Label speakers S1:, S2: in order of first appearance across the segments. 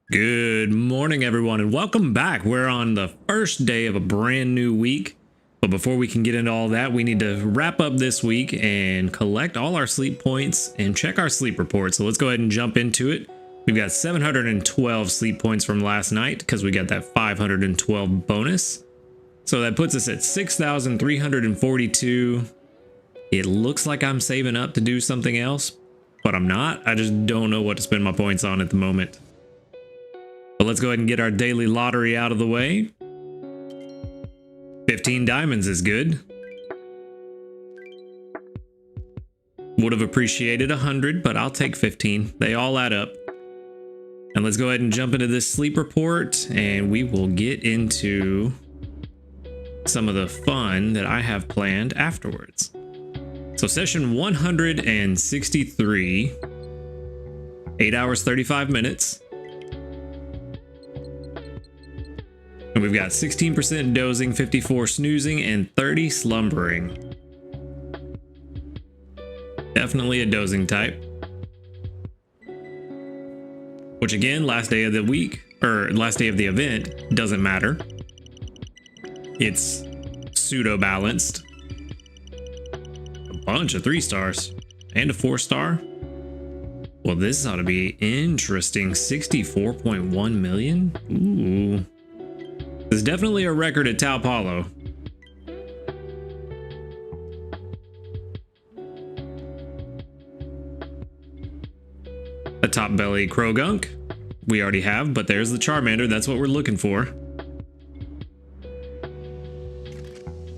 S1: Good morning, everyone, and welcome back. We're on the first day of a brand new week. But before we can get into all that, we need to wrap up this week and collect all our sleep points and check our sleep report. So let's go ahead and jump into it. We've got 712 sleep points from last night because we got that 512 bonus. So that puts us at 6,342. It looks like I'm saving up to do something else, but I'm not. I just don't know what to spend my points on at the moment. But let's go ahead and get our daily lottery out of the way. 15 diamonds is good. Would have appreciated 100, but I'll take 15. They all add up. And let's go ahead and jump into this sleep report, and we will get into some of the fun that I have planned afterwards. So session 163, 8 hours, 35 minutes. And we've got 16% dozing, 54 snoozing, and 30 slumbering. Definitely a dozing type. Which again, last day of the week, or last day of the event, doesn't matter. It's pseudo balanced. A bunch of 3 stars and a 4 star. Well, this ought to be interesting. 64.1 million. Ooh. There's definitely a record at Tau Paulo. A top belly Krogunk. We already have, but there's the Charmander. That's what we're looking for.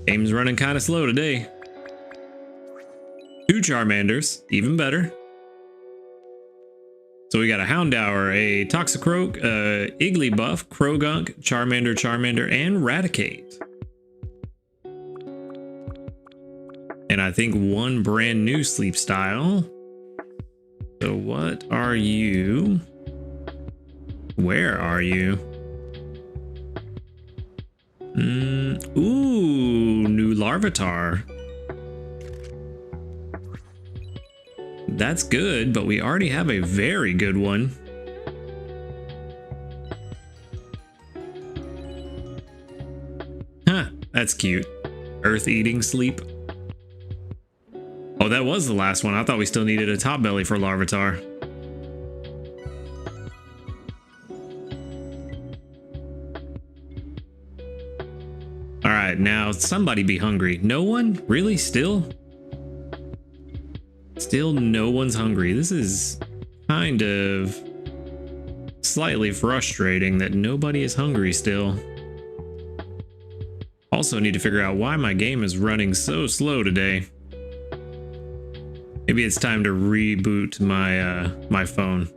S1: Game's running kind of slow today. 2 Charmanders, even better. So we got a Houndour, a Toxicroak, a Igglybuff, Krogunk, Charmander, and Raticate. And I think 1 brand new sleep style. So what are you? Where are you? Ooh, new Larvitar. That's good, but we already have a very good one. Huh, that's cute. Earth-eating sleep. Oh, that was the last one. I thought we still needed a top belly for Larvitar. All right, now somebody be hungry. No one? Really? Still no one's hungry. This is kind of slightly frustrating that nobody is hungry still. Also need to figure out why my game is running so slow today. Maybe it's time to reboot my phone.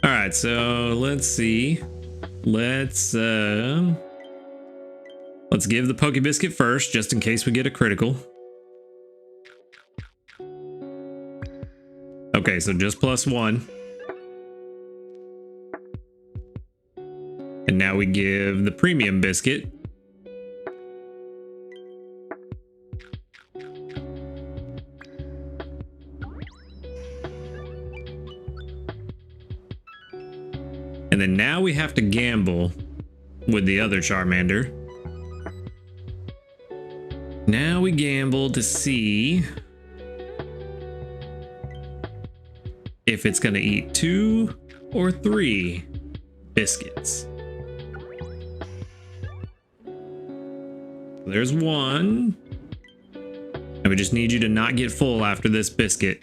S1: All right, so let's see. Let's give the Pokebiscuit first, just in case we get a critical. Okay, so just +1. And now we give the premium biscuit. And then now we have to gamble with the other Charmander. Now we gamble to see if it's going to eat 2 or 3 biscuits. There's 1. And we just need you to not get full after this biscuit.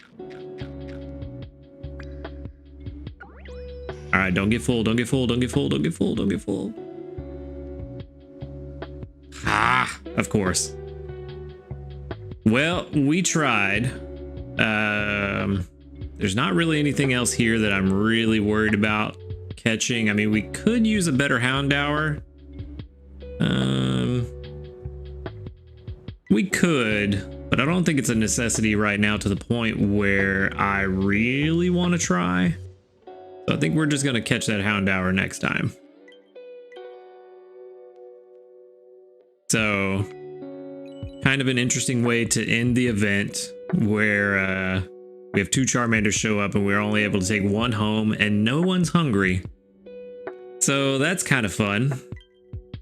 S1: All right, don't get full, don't get full, don't get full, don't get full, don't get full. Ah, of course. Well, we tried. There's not really anything else here that I'm really worried about catching. I mean, we could use a better Houndour. We could, but I don't think it's a necessity right now to the point where I really want to try. So I think we're just going to catch that Houndour next time. So, kind of an interesting way to end the event where We have 2 Charmanders show up and we're only able to take 1 home and no one's hungry. So that's kind of fun.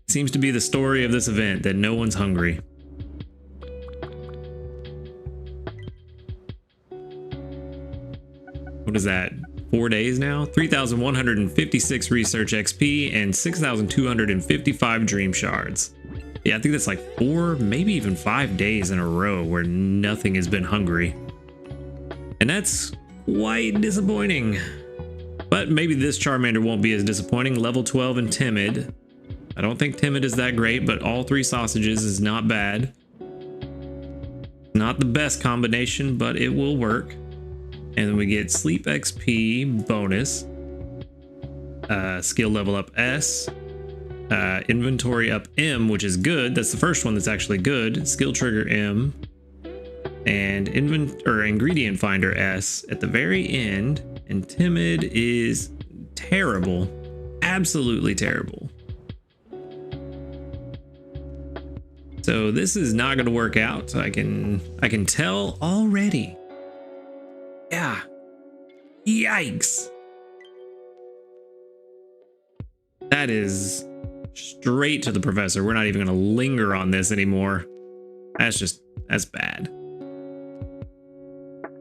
S1: Seems to be the story of this event, that no one's hungry. What is that? 4 days now? 3,156 research XP and 6,255 dream shards. Yeah, I think that's like 4, maybe even 5 days in a row where nothing has been hungry. And that's quite disappointing. But maybe this Charmander won't be as disappointing. Level 12 and Timid. I don't think Timid is that great, but all 3 sausages is not bad. Not the best combination, but it will work. And then we get Sleep XP bonus. Skill level up S. Inventory up M, which is good. That's the first one that's actually good. Skill trigger M. And ingredient finder S at the very end. And Timid is terrible. Absolutely terrible. So this is not going to work out. I can tell already. Yeah. Yikes. That is straight to the professor. We're not even going to linger on this anymore. That's bad.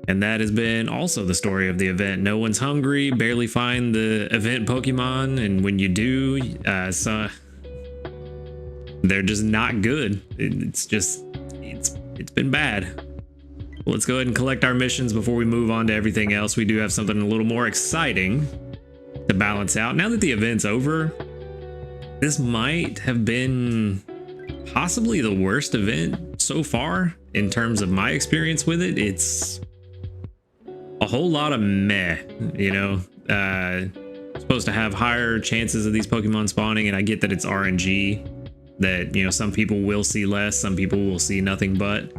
S1: And that has been also the story of the event. No one's hungry, barely find the event Pokemon, and when you do, they're just not good. It's been bad. Let's go ahead and collect our missions before we move on to everything else. We do have something a little more exciting to balance out. Now that the event's over, this might have been possibly the worst event so far in terms of my experience with it. It's a whole lot of meh, you know. Supposed to have higher chances of these Pokemon spawning, and I get that it's RNG, that, you know, some people will see less, some people will see nothing but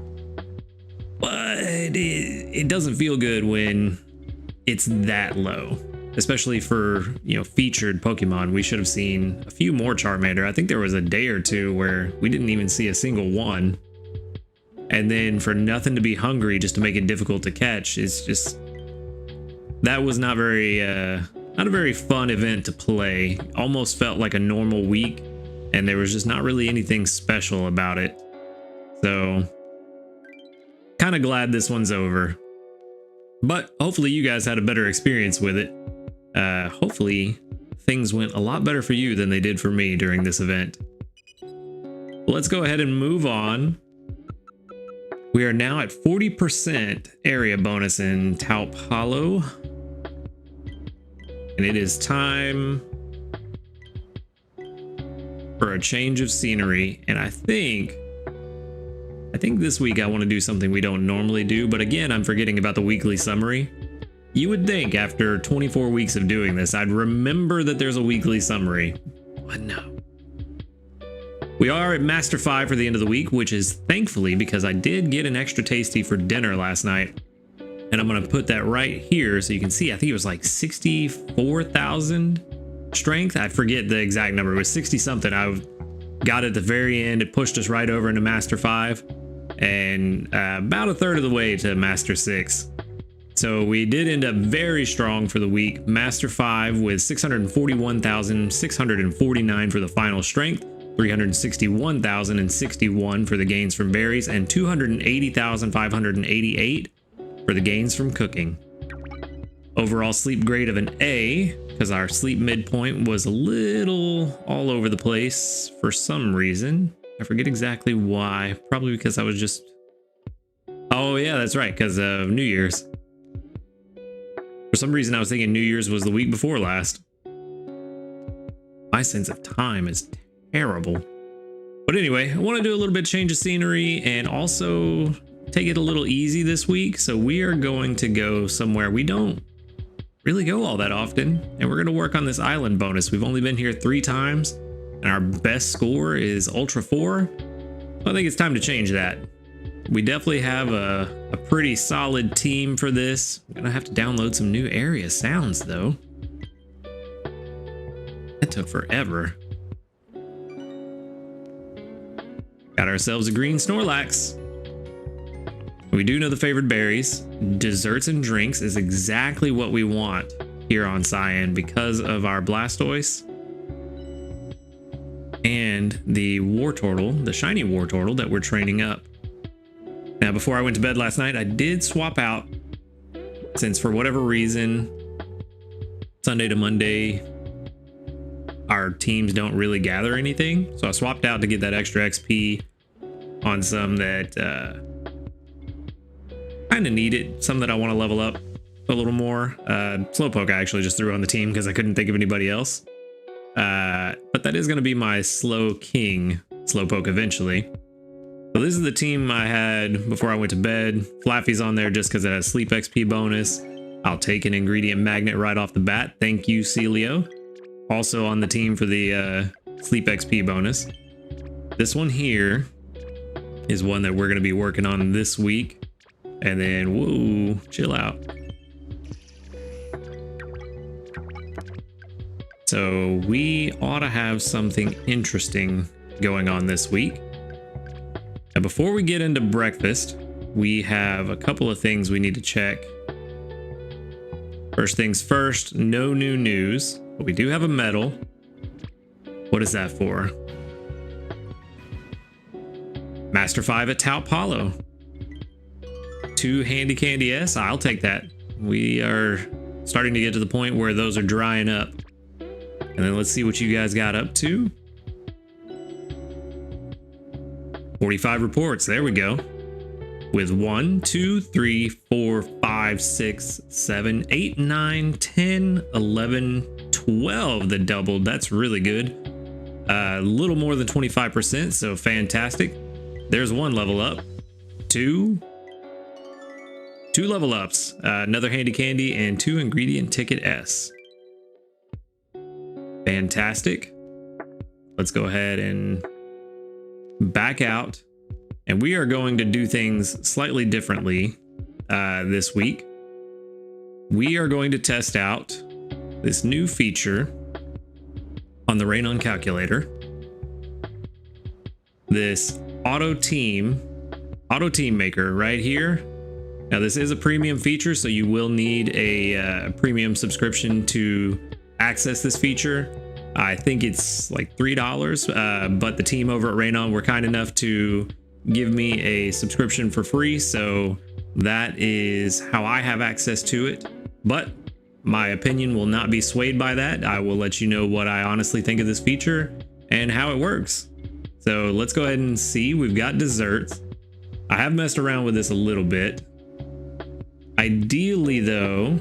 S1: it doesn't feel good when it's that low, especially for, you know, featured Pokemon. We should have seen a few more Charmander. I think there was a day or two where we didn't even see a single one, and then for nothing to be hungry just to make it difficult to catch is just, that was not a very fun event to play. Almost felt like a normal week, and there was just not really anything special about it. So kind of glad this one's over, but hopefully you guys had a better experience with it. Hopefully things went a lot better for you than they did for me during this event. Let's go ahead and move on. We are now at 40% area bonus in Taup Hollow, and it is time for a change of scenery. And I think this week I want to do something we don't normally do, but again, I'm forgetting about the weekly summary. You would think after 24 weeks of doing this, I'd remember that there's a weekly summary, but no. We are at Master 5 for the end of the week, which is thankfully because I did get an extra tasty for dinner last night. And I'm going to put that right here so you can see. I think it was like 64,000 strength. I forget the exact number. It was 60 something. I got it at the very end. It pushed us right over into Master 5 and about a third of the way to Master 6. So we did end up very strong for the week. Master 5 with 641,649 for the final strength, 361,061 for the gains from berries, and 280,588 for the gains from cooking. Overall sleep grade of an A, because our sleep midpoint was a little all over the place for some reason. I forget exactly why. Probably because I was just... Oh yeah, that's right, because of New Year's. For some reason I was thinking New Year's was the week before last. My sense of time is terrible. But anyway, I want to do a little bit of change of scenery and also take it a little easy this week. So we are going to go somewhere we don't really go all that often, and we're going to work on this island bonus. We've only been here 3 times and our best score is Ultra 4. So I think it's time to change that. We definitely have a pretty solid team for this. I'm gonna have to download some new area sounds though. That took forever. Got ourselves a green Snorlax, We do know the favored berries. Desserts and drinks is exactly what we want here on Cyan because of our Blastoise. And the Wartortle, the shiny Wartortle that we're training up. Now, before I went to bed last night, I did swap out, since for whatever reason, Sunday to Monday, our teams don't really gather anything. So I swapped out to get that extra XP on some that kind of need it, some that I want to level up a little more. Slowpoke I actually just threw on the team because I couldn't think of anybody else. But that is going to be my Slow King Slowpoke eventually. So this is the team I had before I went to bed. Flaffy's on there just because it has sleep XP bonus. I'll take an ingredient magnet right off the bat. Thank you, Celio. Also on the team for the sleep XP bonus. This one here is one that we're going to be working on this week. And then, whoa, chill out. So we ought to have something interesting going on this week. Now, before we get into breakfast, we have a couple of things we need to check. First things first, no new news, but we do have a medal. What is that for? Master 5 at Tau Paulo. 2 Handy Candy S. I'll take that. We are starting to get to the point where those are drying up. And then let's see what you guys got up to. 45 reports. There we go. With 1, 2, 3, 4, 5, 6, 7, 8, 9, 10, 11, 12 that doubled. That's really good. A little more than 25%, so fantastic. There's 1 level up. 2 level ups. Another Handy Candy and 2 Ingredient Ticket S. Fantastic. Let's go ahead and back out. And we are going to do things slightly differently this week. We are going to test out this new feature on the Rain On calculator. This auto team maker right here. Now this is a premium feature, so you will need a premium subscription to access this feature. I think it's like $3, but the team over at Rain On were kind enough to give me a subscription for free, so that is how I have access to it. But my opinion will not be swayed by that. I will let you know what I honestly think of this feature and how it works. So let's go ahead and see. We've got desserts. I have messed around with this a little bit. Ideally though,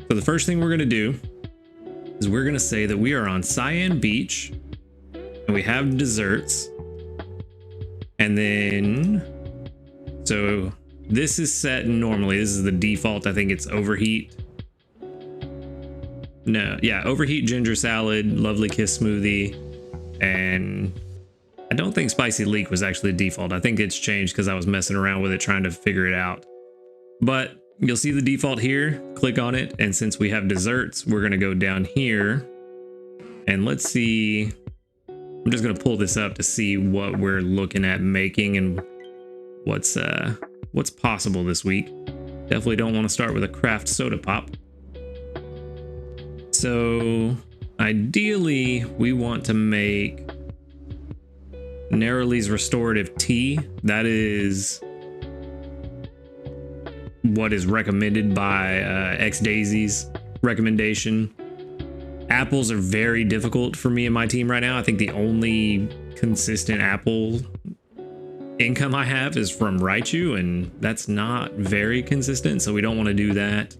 S1: so the first thing we're going to do is we're going to say that we are on Cyan Beach and we have desserts. And then, so this is set normally. This is the default. I think it's overheat. No, yeah, overheat ginger salad, lovely kiss smoothie. And I don't think spicy leek was actually default. I think it's changed because I was messing around with it trying to figure it out. But you'll see the default here, click on it. And since we have desserts, we're going to go down here and let's see. I'm just going to pull this up to see what we're looking at making and what's possible this week. Definitely don't want to start with a craft soda pop. So ideally we want to make Neroli's restorative tea. That is what is recommended by X Daisy's recommendation. Apples are very difficult for me and my team right now. I think the only consistent apple income I have is from Raichu, and that's not very consistent, so we don't want to do that.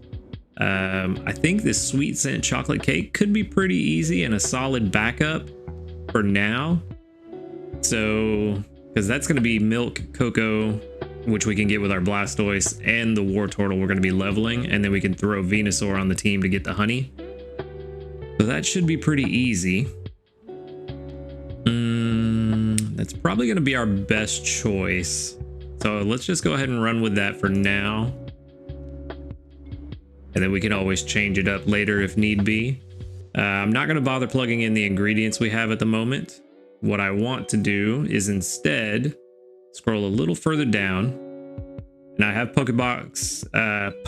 S1: I think this sweet scent chocolate cake could be pretty easy and a solid backup for now. So, because that's going to be milk, cocoa, which we can get with our Blastoise, and the Wartortle we're going to be leveling, and then we can throw Venusaur on the team to get the honey. So that should be pretty easy. That's probably going to be our best choice. So let's just go ahead and run with that for now. And then we can always change it up later if need be. I'm not going to bother plugging in the ingredients we have at the moment. What I want to do is instead scroll a little further down. And I have Pokebox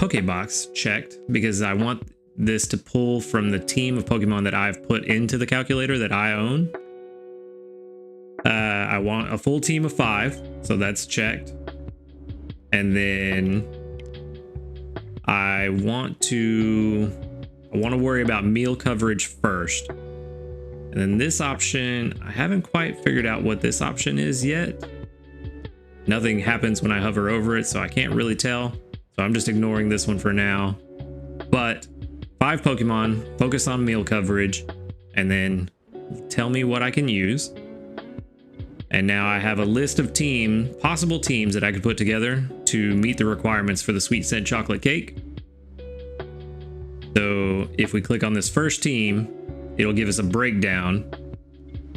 S1: checked because I want this to pull from the team of Pokemon that I've put into the calculator that I own. I want a full team of 5, so that's checked. And then I want to worry about meal coverage first. And then this option, I haven't quite figured out what this option is yet. Nothing happens when I hover over it, so I can't really tell. So I'm just ignoring this one for now. But 5 Pokemon, focus on meal coverage, and then tell me what I can use. And now I have a list of possible teams that I could put together to meet the requirements for the sweet scent chocolate cake. So if we click on this first team, it'll give us a breakdown,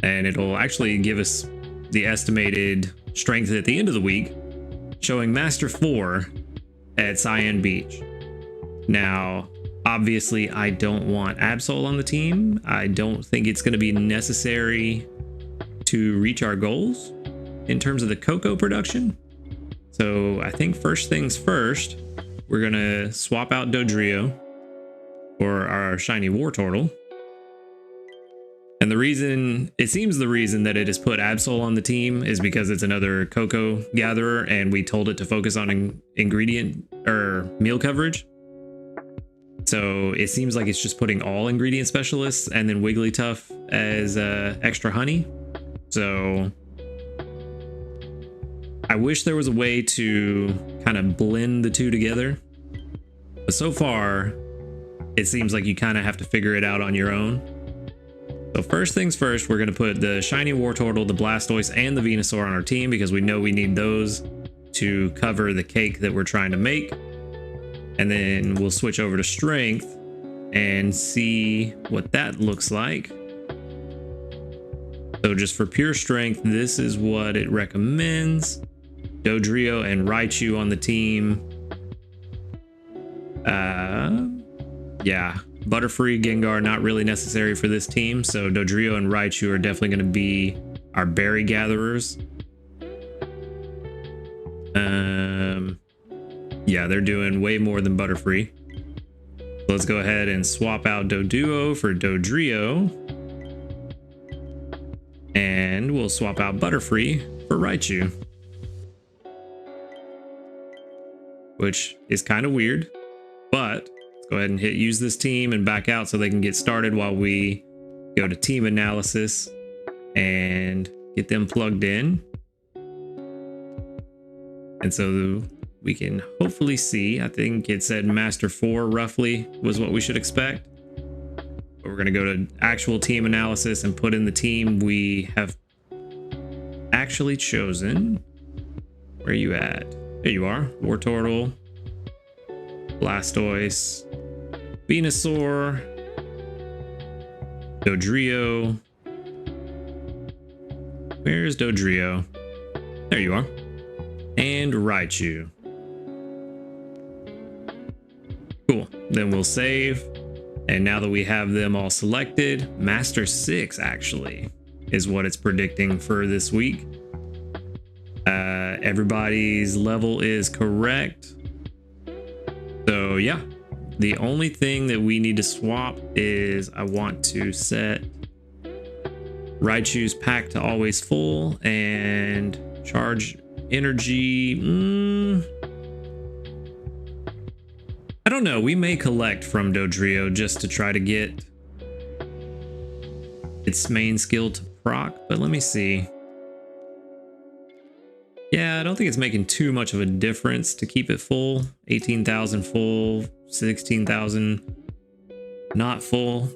S1: and it'll actually give us the estimated strength at the end of the week, showing Master 4 at Cyan Beach. Now, obviously, I don't want Absol on the team. I don't think it's going to be necessary to reach our goals in terms of the cocoa production. So I think first things first, we're going to swap out Dodrio for our shiny Wartortle. And the reason that it has put Absol on the team is because it's another cocoa gatherer, and we told it to focus on ingredient or meal coverage. So it seems like it's just putting all ingredient specialists and then Wigglytuff as extra honey. So I wish there was a way to kind of blend the two together, but so far it seems like you kind of have to figure it out on your own. So first things first, we're going to put the shiny Wartortle, the Blastoise, and the Venusaur on our team because we know we need those to cover the cake that we're trying to make. And then we'll switch over to strength and see what that looks like. So just for pure strength, this is what it recommends. Dodrio and Raichu on the team. Yeah, Butterfree, Gengar, not really necessary for this team. So Dodrio and Raichu are definitely going to be our berry gatherers. Yeah, they're doing way more than Butterfree. So let's go ahead and swap out Doduo for Dodrio. And we'll swap out Butterfree for Raichu. Which is kind of weird, but let's go ahead and hit use this team and back out so they can get started while we go to team analysis and get them plugged in. And so we can hopefully see, I think it said Master 4 roughly was what we should expect. But we're going to go to actual team analysis and put in the team we have actually chosen. Where are you at? There you are. Wartortle, Blastoise, Venusaur, Dodrio. Where's Dodrio? There you are. And Raichu. Cool. Then we'll save. And now that we have them all selected, Master 6 actually is what it's predicting for this week. Everybody's level is correct. So yeah, the only thing that we need to swap is I want to set Raichu's pack to always full and charge energy. I don't know. We may collect from Dodrio just to try to get its main skill to proc, but let me see. Yeah, I don't think it's making too much of a difference to keep it full. 18,000 full, 16,000 not full.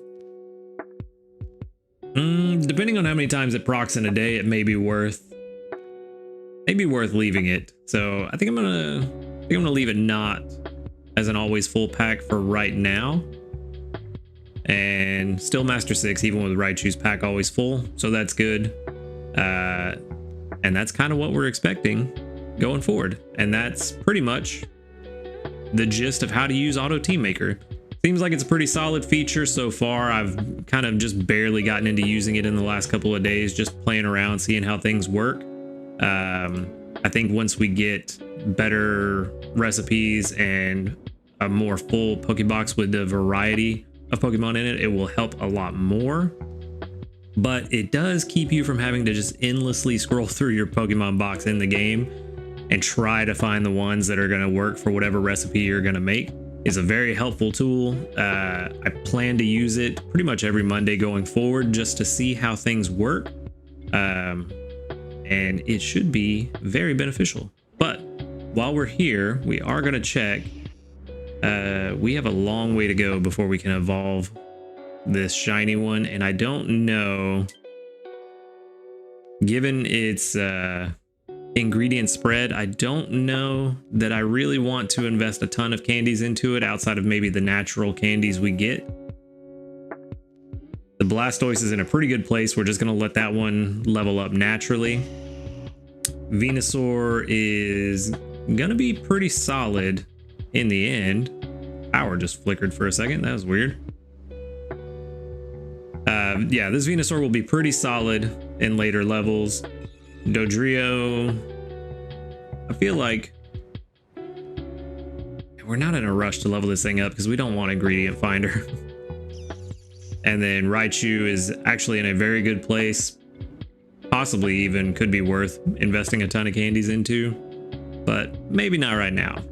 S1: Depending on how many times it procs in a day, it may be worth leaving it. So I think I'm gonna leave it not as an always full pack for right now. And still Master 6 even with Raichu's pack always full, so that's good. And that's kind of what we're expecting going forward. And that's pretty much the gist of how to use Auto Team Maker. Seems like it's a pretty solid feature so far. I've kind of just barely gotten into using it in the last couple of days, just playing around, seeing how things work. I think once we get better recipes and a more full Pokebox with the variety of Pokemon in it, it will help a lot more. But it does keep you from having to just endlessly scroll through your Pokemon box in the game and try to find the ones that are going to work for whatever recipe you're going to make. It's a very helpful tool. I plan to use it pretty much every Monday going forward just to see how things work. And it should be very beneficial. But while we're here, we are going to check. We have a long way to go before we can evolve this shiny one, and I don't know, given its ingredient spread, I don't know that I really want to invest a ton of candies into it outside of maybe the natural candies we get. The Blastoise is in a pretty good place. We're just going to let that one level up naturally. Venusaur is going to be pretty solid in the end. Power just flickered for a second. That was weird. Yeah, this Venusaur will be pretty solid in later levels. Dodrio, I feel like we're not in a rush to level this thing up because we don't want ingredient finder. And then Raichu is actually in a very good place. Possibly even could be worth investing a ton of candies into, but maybe not right now.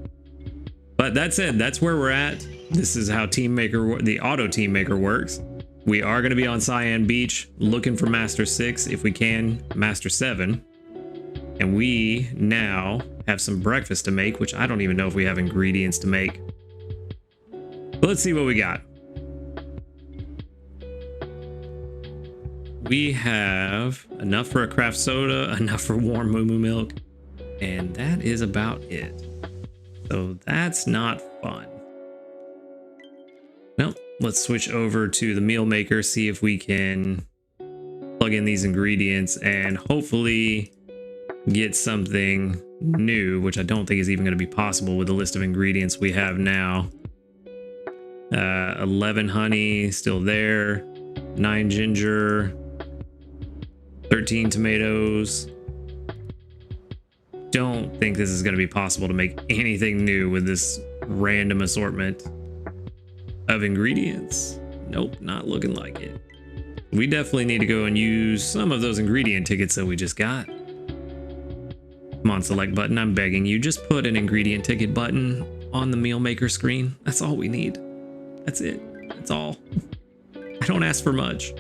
S1: But that said, that's where we're at. This is how the auto team maker works. We are going to be on Cyan Beach looking for Master 6, if we can, Master 7. And we now have some breakfast to make, which I don't even know if we have ingredients to make. But let's see what we got. We have enough for a craft soda, enough for warm moo moo milk, and that is about it. So that's not fun. Well, let's switch over to the meal maker, see if we can plug in these ingredients and hopefully get something new, which I don't think is even going to be possible with the list of ingredients we have now. 11 honey, still there. 9 ginger. 13 tomatoes. Don't think this is going to be possible to make anything new with this random assortment of ingredients. Nope, not looking like it. We definitely need to go and use some of those ingredient tickets that we just got. Come on, select button, I'm begging you, just put an ingredient ticket button on the meal maker screen. That's all we need. That's it. That's all. I don't ask for much,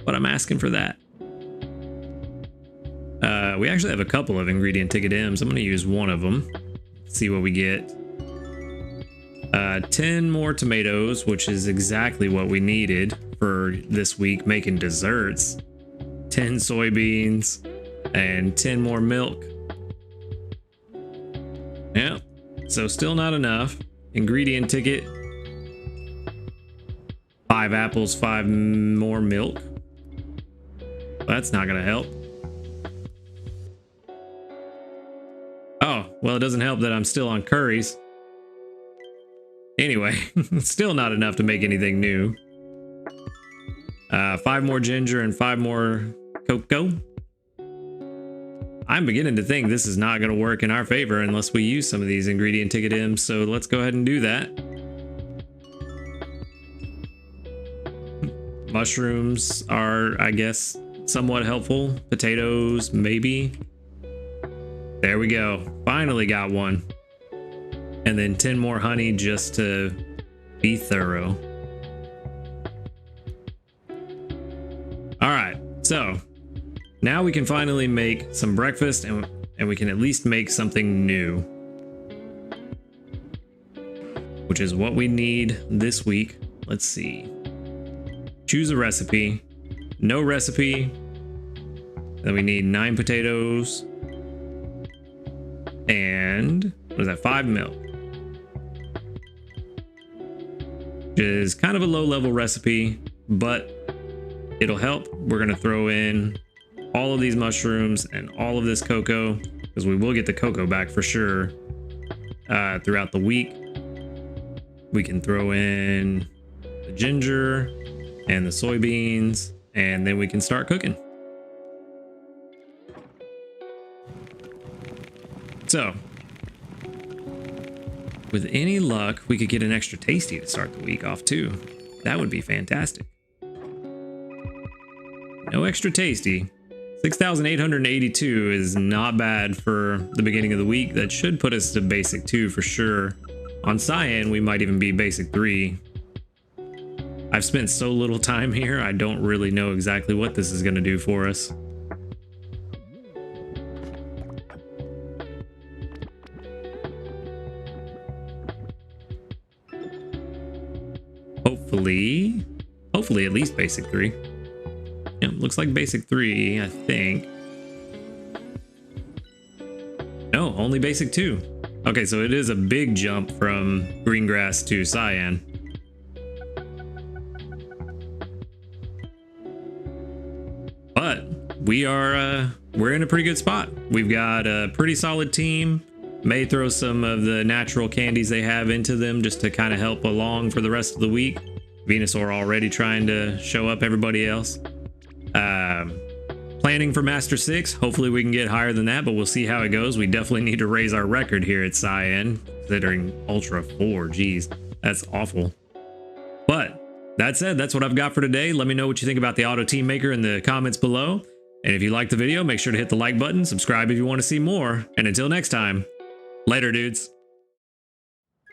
S1: but I'm asking for that. We actually have a couple of ingredient ticket M's. I'm going to use one of them. See what we get. 10 more tomatoes, which is exactly what we needed for this week making desserts. 10 soybeans and 10 more milk. Yeah, so still not enough. Ingredient ticket. 5 apples, 5 more milk. That's not gonna help. Oh, well, it doesn't help that I'm still on curries. Anyway, still not enough to make anything new. 5 more ginger and 5 more cocoa. I'm beginning to think this is not going to work in our favor unless we use some of these ingredient ticket M's, so let's go ahead and do that. Mushrooms are, I guess, somewhat helpful. Potatoes, maybe. There we go. Finally got one. And then 10 more honey just to be thorough. All right, so now we can finally make some breakfast and we can at least make something new, which is what we need this week. Let's see. Choose a recipe. No recipe. Then we need 9 potatoes. And what is that? 5 milk. Which is kind of a low level recipe, but it'll help. We're going to throw in all of these mushrooms and all of this cocoa, because we will get the cocoa back for sure throughout the week. We can throw in the ginger and the soybeans, and then we can start cooking. So, with any luck, we could get an extra tasty to start the week off too. That would be fantastic. No extra tasty. 6,882 is not bad for the beginning of the week. That should put us to basic 2 for sure. On Cyan, we might even be basic 3. I've spent so little time here, I don't really know exactly what this is going to do for us. Hopefully at least basic 3. Yeah, looks like basic 3, I think. No, only basic 2. Okay, so it is a big jump from green grass to cyan. But we're in a pretty good spot. We've got a pretty solid team. May throw some of the natural candies they have into them just to kind of help along for the rest of the week. Venusaur already trying to show up everybody else. Planning for Master 6. Hopefully we can get higher than that, but we'll see how it goes. We definitely need to raise our record here at Cyan, considering Ultra 4. Geez, that's awful. But that said, that's what I've got for today. Let me know what you think about the Auto Team Maker in the comments below. And if you liked the video, make sure to hit the like button, subscribe if you want to see more. And until next time, later, dudes.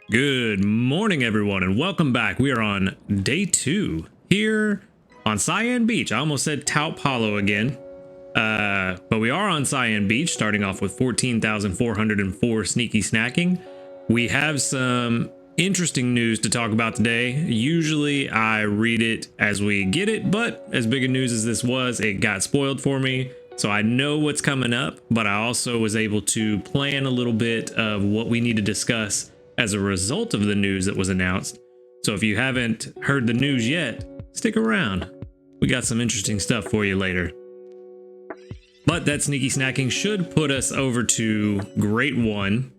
S1: Good morning, everyone, and welcome back. We are on day 2 here on Cyan Beach. I almost said Taup Hollow again. But we are on Cyan Beach, starting off with 14,404 sneaky snacking. We have some interesting news to talk about today. Usually I read it as we get it, but as big a news as this was, it got spoiled for me. So I know what's coming up, but I also was able to plan a little bit of what we need to discuss as a result of the news that was announced. So if you haven't heard the news yet, stick around. We got some interesting stuff for you later. But that sneaky snacking should put us over to Grade 1,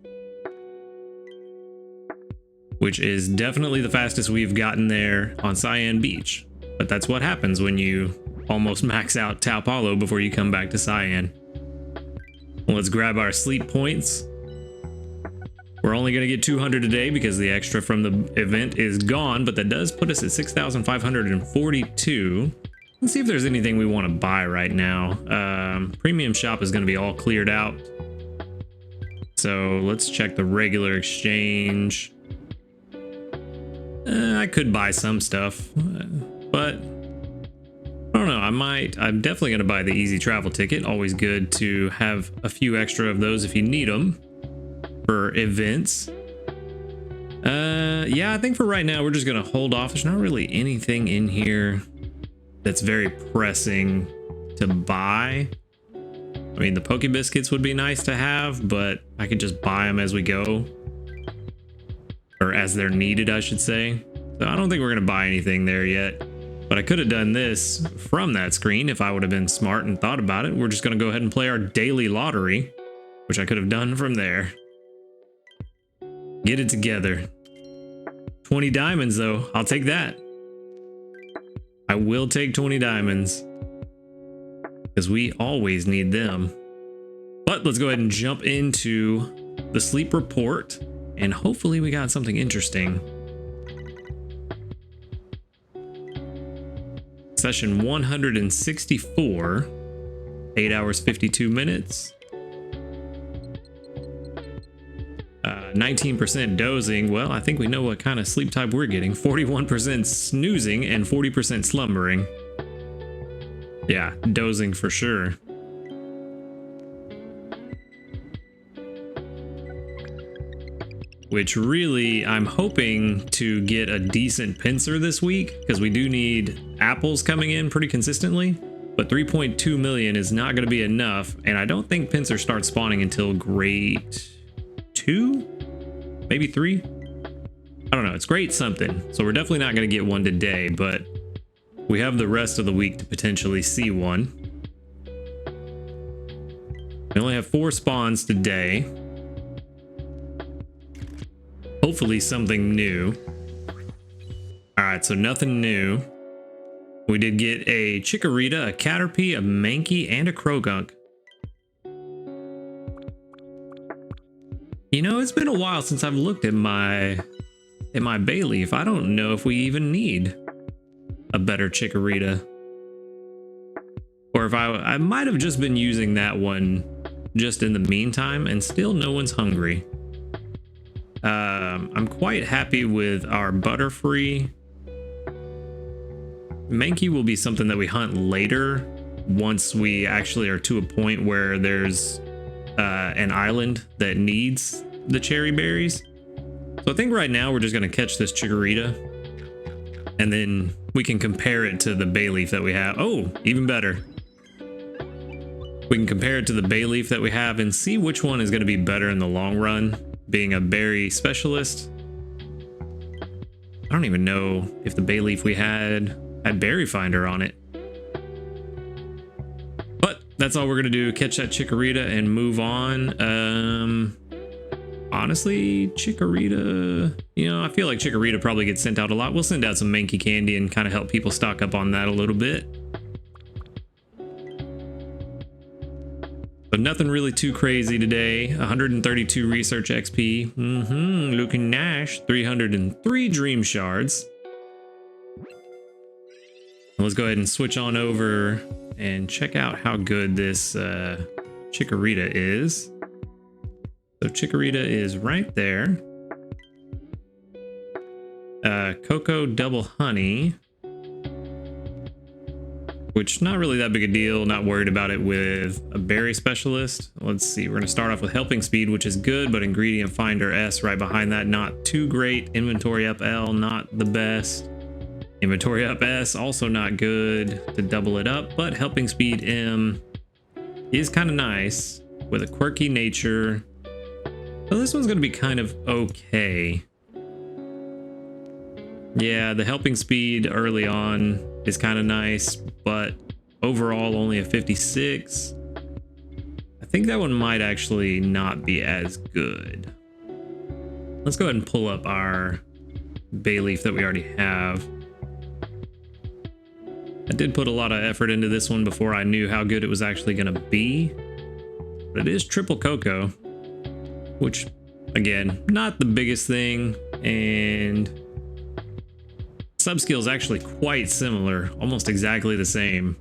S1: which is definitely the fastest we've gotten there on Cyan Beach. But that's what happens when you almost max out Taup Hollow before you come back to Cyan. Well, let's grab our sleep points. We're only going to get 200 today because the extra from the event is gone, but that does put us at 6,542. Let's see if there's anything we want to buy right now. Premium shop is going to be all cleared out. So let's check the regular exchange. I could buy some stuff, but I don't know. I'm definitely going to buy the easy travel ticket. Always good to have a few extra of those if you need them for events. Yeah, I think for right now, we're just going to hold off. There's not really anything in here that's very pressing to buy. I mean, the Poke Biscuits would be nice to have, but I could just buy them as we go. Or as they're needed, I should say. So I don't think we're going to buy anything there yet. But I could have done this from that screen if I would have been smart and thought about it. We're just going to go ahead and play our daily lottery, which I could have done from there. Get it together. 20 diamonds, though. I'll take that. I will take 20 diamonds. Because we always need them. But let's go ahead and jump into the sleep report. And hopefully we got something interesting. Session 164. 8 hours, 52 minutes. 19% dozing. Well, I think we know what kind of sleep type we're getting. 41% snoozing and 40% slumbering. Yeah, dozing for sure. Which really, I'm hoping to get a decent pincer this week because we do need apples coming in pretty consistently. But 3.2 million is not going to be enough. And I don't think pincer starts spawning until grade 2? Maybe 3? I don't know. It's grade something. So we're definitely not going to get one today, but we have the rest of the week to potentially see one. We only have 4 spawns today. Hopefully something new. All right, so nothing new. We did get a Chikorita, a Caterpie, a Mankey, and a Krogunk. know, it's been a while since I've looked at my bay leaf. I don't know if we even need a better chikorita. Or if I might have just been using that one just in the meantime, and still no one's hungry. I'm quite happy with our Butterfree. Mankey will be something that we hunt later once we actually are to a point where there's an island that needs the cherry berries. So I think right now we're just going to catch this chikorita, and then we can compare it to the bay leaf that we have. Oh, even better. We can compare it to the bay leaf that we have and see which one is going to be better in the long run. Being a berry specialist, I don't even know if the bay leaf we had berry finder on it. But that's all we're going to do. Catch that chikorita and move on. Honestly, chikorita, you know, I feel like chikorita probably gets sent out a lot. We'll send out some Mankey candy and kind of help people stock up on that a little bit. But nothing really too crazy today. 132 research XP. Looking Nash. 303 dream shards. Let's go ahead and switch on over and check out how good this chikorita is. So chikorita is right there. Cocoa double honey, which not really that big a deal. Not worried about it with a berry specialist. Let's see. We're going to start off with helping speed, which is good, but ingredient finder S right behind that, not too great. Inventory up L, not the best. Inventory up S, also not good to double it up, but helping speed M is kind of nice with a quirky nature. So this one's going to be kind of okay. Yeah, the helping speed early on is kind of nice, but overall only a 56. I think that one might actually not be as good. Let's go ahead and pull up our bay leaf that we already have. I did put a lot of effort into this one before I knew how good it was actually going to be. But it is triple cocoa, which, again, not the biggest thing. And sub-skill is actually quite similar, almost exactly the same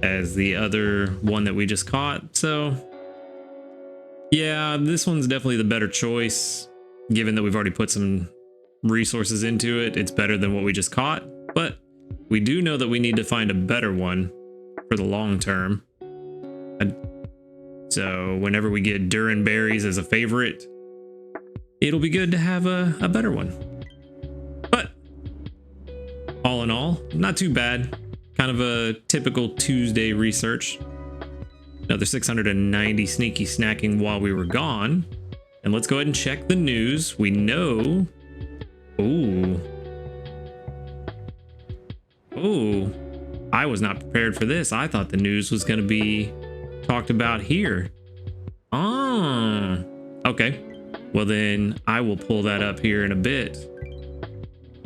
S1: as the other one that we just caught. So, yeah, this one's definitely the better choice, given that we've already put some resources into it. It's better than what we just caught, but we do know that we need to find a better one for the long term. So whenever we get Durin berries as a favorite, it'll be good to have a better one. But all in all, not too bad. Kind of a typical Tuesday research. Another 690 sneaky snacking while we were gone. And let's go ahead and check the news. We know... Ooh, I was not prepared for this. I thought the news was going to be talked about here. Ah, okay. Well, then I will pull that up here in a bit.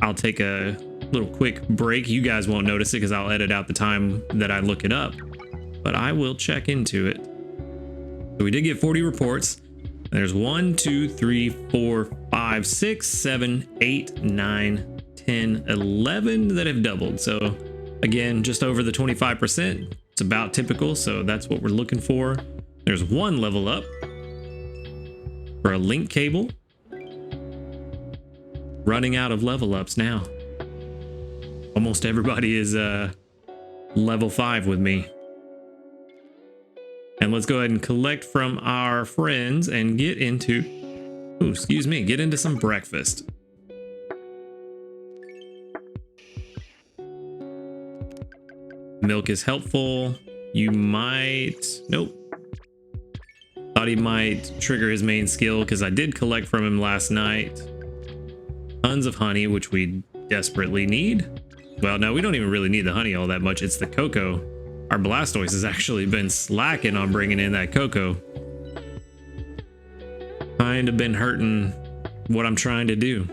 S1: I'll take a little quick break. You guys won't notice it because I'll edit out the time that I look it up, but I will check into it. So we did get 40 reports. There's 1, 2, 3, 4, 5, 6, 7, 8, 9, 10, 11 that have doubled. So again, just over the 25%. It's about typical, so that's what we're looking for. There's one level up for a link cable. Running out of level ups now. Almost everybody is level 5 with me. And let's go ahead and collect from our friends and get into, get into some breakfast. Milk is helpful. You might... Nope. Thought he might trigger his main skill because I did collect from him last night. Tons of honey, which we desperately need. Well, no, we don't even really need the honey all that much. It's the cocoa. Our Blastoise has actually been slacking on bringing in that cocoa. Kind of been hurting what I'm trying to do.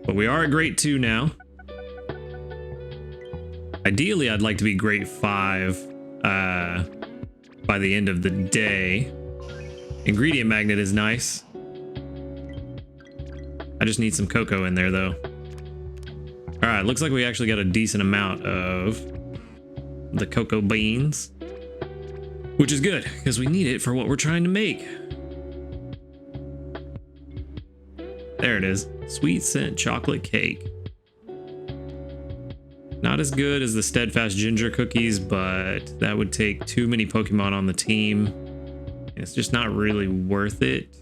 S1: But we are at grade 2 now. Ideally, I'd like to be grade 5 by the end of the day. Ingredient magnet is nice. I just need some cocoa in there though. All right, looks like we actually got a decent amount of the cocoa beans, which is good because we need it for what we're trying to make. There it is. Sweet scent chocolate cake. Not as good as the steadfast ginger cookies, but that would take too many Pokemon on the team. And it's just not really worth it.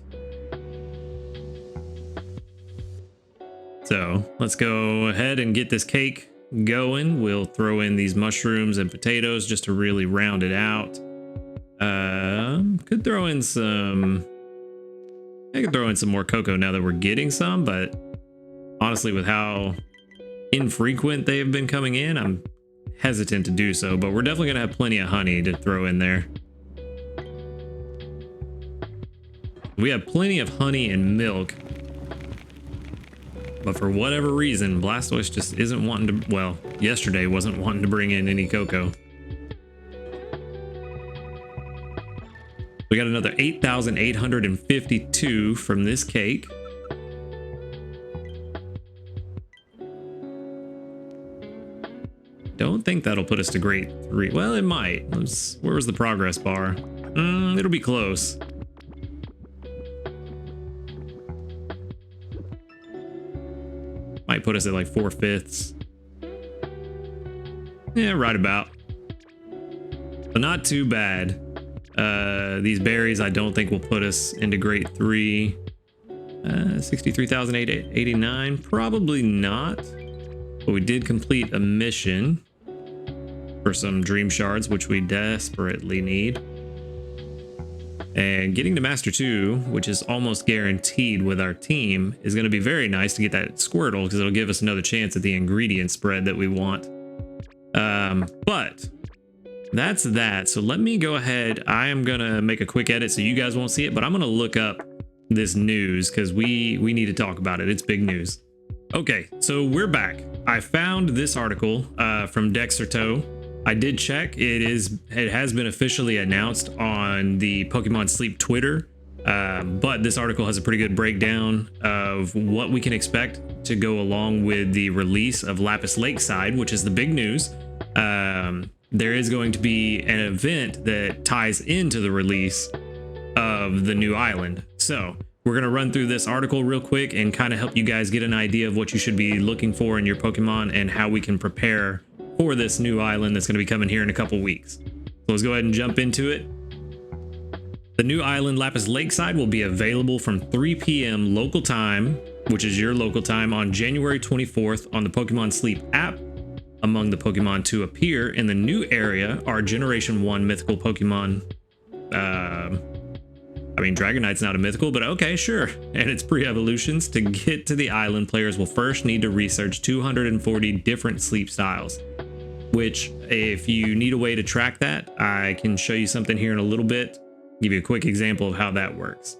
S1: So let's go ahead and get this cake going. We'll throw in these mushrooms and potatoes just to really round it out. Could throw in some... I could throw in some more cocoa now that we're getting some, but honestly, with how infrequent they have been coming in, I'm hesitant to do so, but we're definitely gonna have plenty of honey to throw in there. We have plenty of honey and milk, but for whatever reason, Blastoise just isn't wanting to, well, yesterday wasn't wanting to bring in any cocoa. We got another 8,852 from this cake. Don't think that'll put us to grade 3. Well, it might. Where was the progress bar? It'll be close. Might put us at like 4/5. Yeah, right about. So not too bad. These berries I don't think will put us into grade 3. 63,889, probably not. But we did complete a mission for some dream shards, which we desperately need. And getting to Master 2, which is almost guaranteed with our team, is going to be very nice to get that Squirtle because it'll give us another chance at the ingredient spread that we want. But that's that. So let me go ahead. I am going to make a quick edit so you guys won't see it, but I'm going to look up this news because we need to talk about it. It's big news. Okay, so we're back. I found this article from Dexerto. I did check. It has been officially announced on the Pokemon Sleep Twitter, but this article has a pretty good breakdown of what we can expect to go along with the release of Lapis Lakeside, which is the big news. There is going to be an event that ties into the release of the new island. So we're going to run through this article real quick and kind of help you guys get an idea of what you should be looking for in your Pokemon and how we can prepare for this new island that's going to be coming here in a couple weeks. So let's go ahead and jump into it. The new island Lapis Lakeside will be available from 3 p.m. local time, which is your local time, on January 24th on the Pokemon Sleep app. Among the Pokemon to appear in the new area are Generation 1 mythical Pokemon. I mean, Dragonite's not a mythical, but okay, sure. And its pre-evolutions. To get to the island, players will first need to research 240 different sleep styles, which if you need a way to track that, I can show you something here in a little bit, give you a quick example of how that works.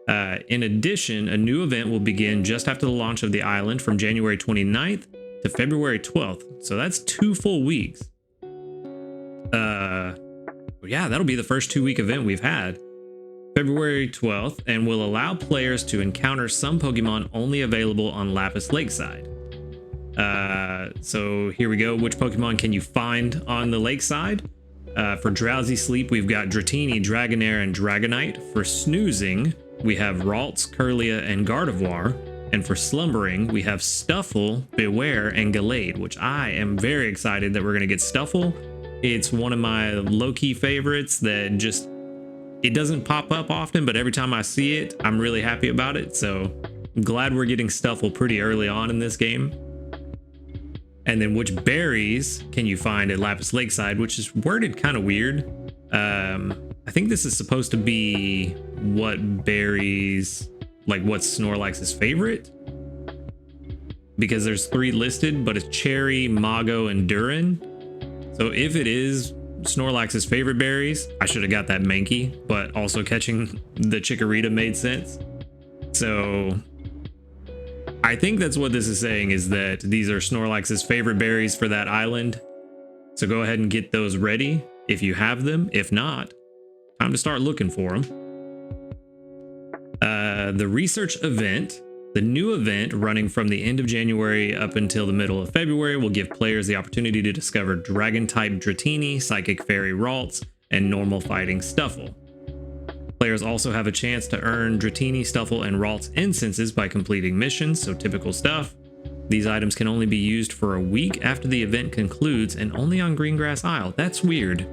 S1: In addition, a new event will begin just after the launch of the island from January 29th to February 12th. So that's 2 full weeks. Yeah, that'll be the first 2-week event we've had. February 12th, and will allow players to encounter some Pokemon only available on Lapis Lakeside. So here we go. Which Pokemon can you find on the lakeside? For drowsy sleep, we've got Dratini, Dragonair, and Dragonite. For snoozing, we have Ralts, Kirlia, and Gardevoir. And for slumbering, we have Stuffle, Beware, and Gallade, which I am very excited that we're going to get Stuffle. It's one of my low-key favorites that just, it doesn't pop up often, but every time I see it, I'm really happy about it. So I'm glad we're getting Stuffle pretty early on in this game. And then which berries can you find at Lapis Lakeside, which is worded kind of weird. I think this is supposed to be what berries, like what's Snorlax's favorite, because there's 3 listed, but it's Cherry, Mago, and Durin. So if it is Snorlax's favorite berries, I should have got that Mankey, but also catching the Chikorita made sense. So I think that's what this is saying, is that these are Snorlax's favorite berries for that island. So go ahead and get those ready if you have them. If not, time to start looking for them. The research event, the new event running from the end of January up until the middle of February, will give players the opportunity to discover Dragon-type Dratini, Psychic Fairy Ralts, and normal fighting Stuffle. Players also have a chance to earn Dratini, Stuffle, and Ralts incenses by completing missions, so typical stuff. These items can only be used for a week after the event concludes and only on Greengrass Isle. That's weird.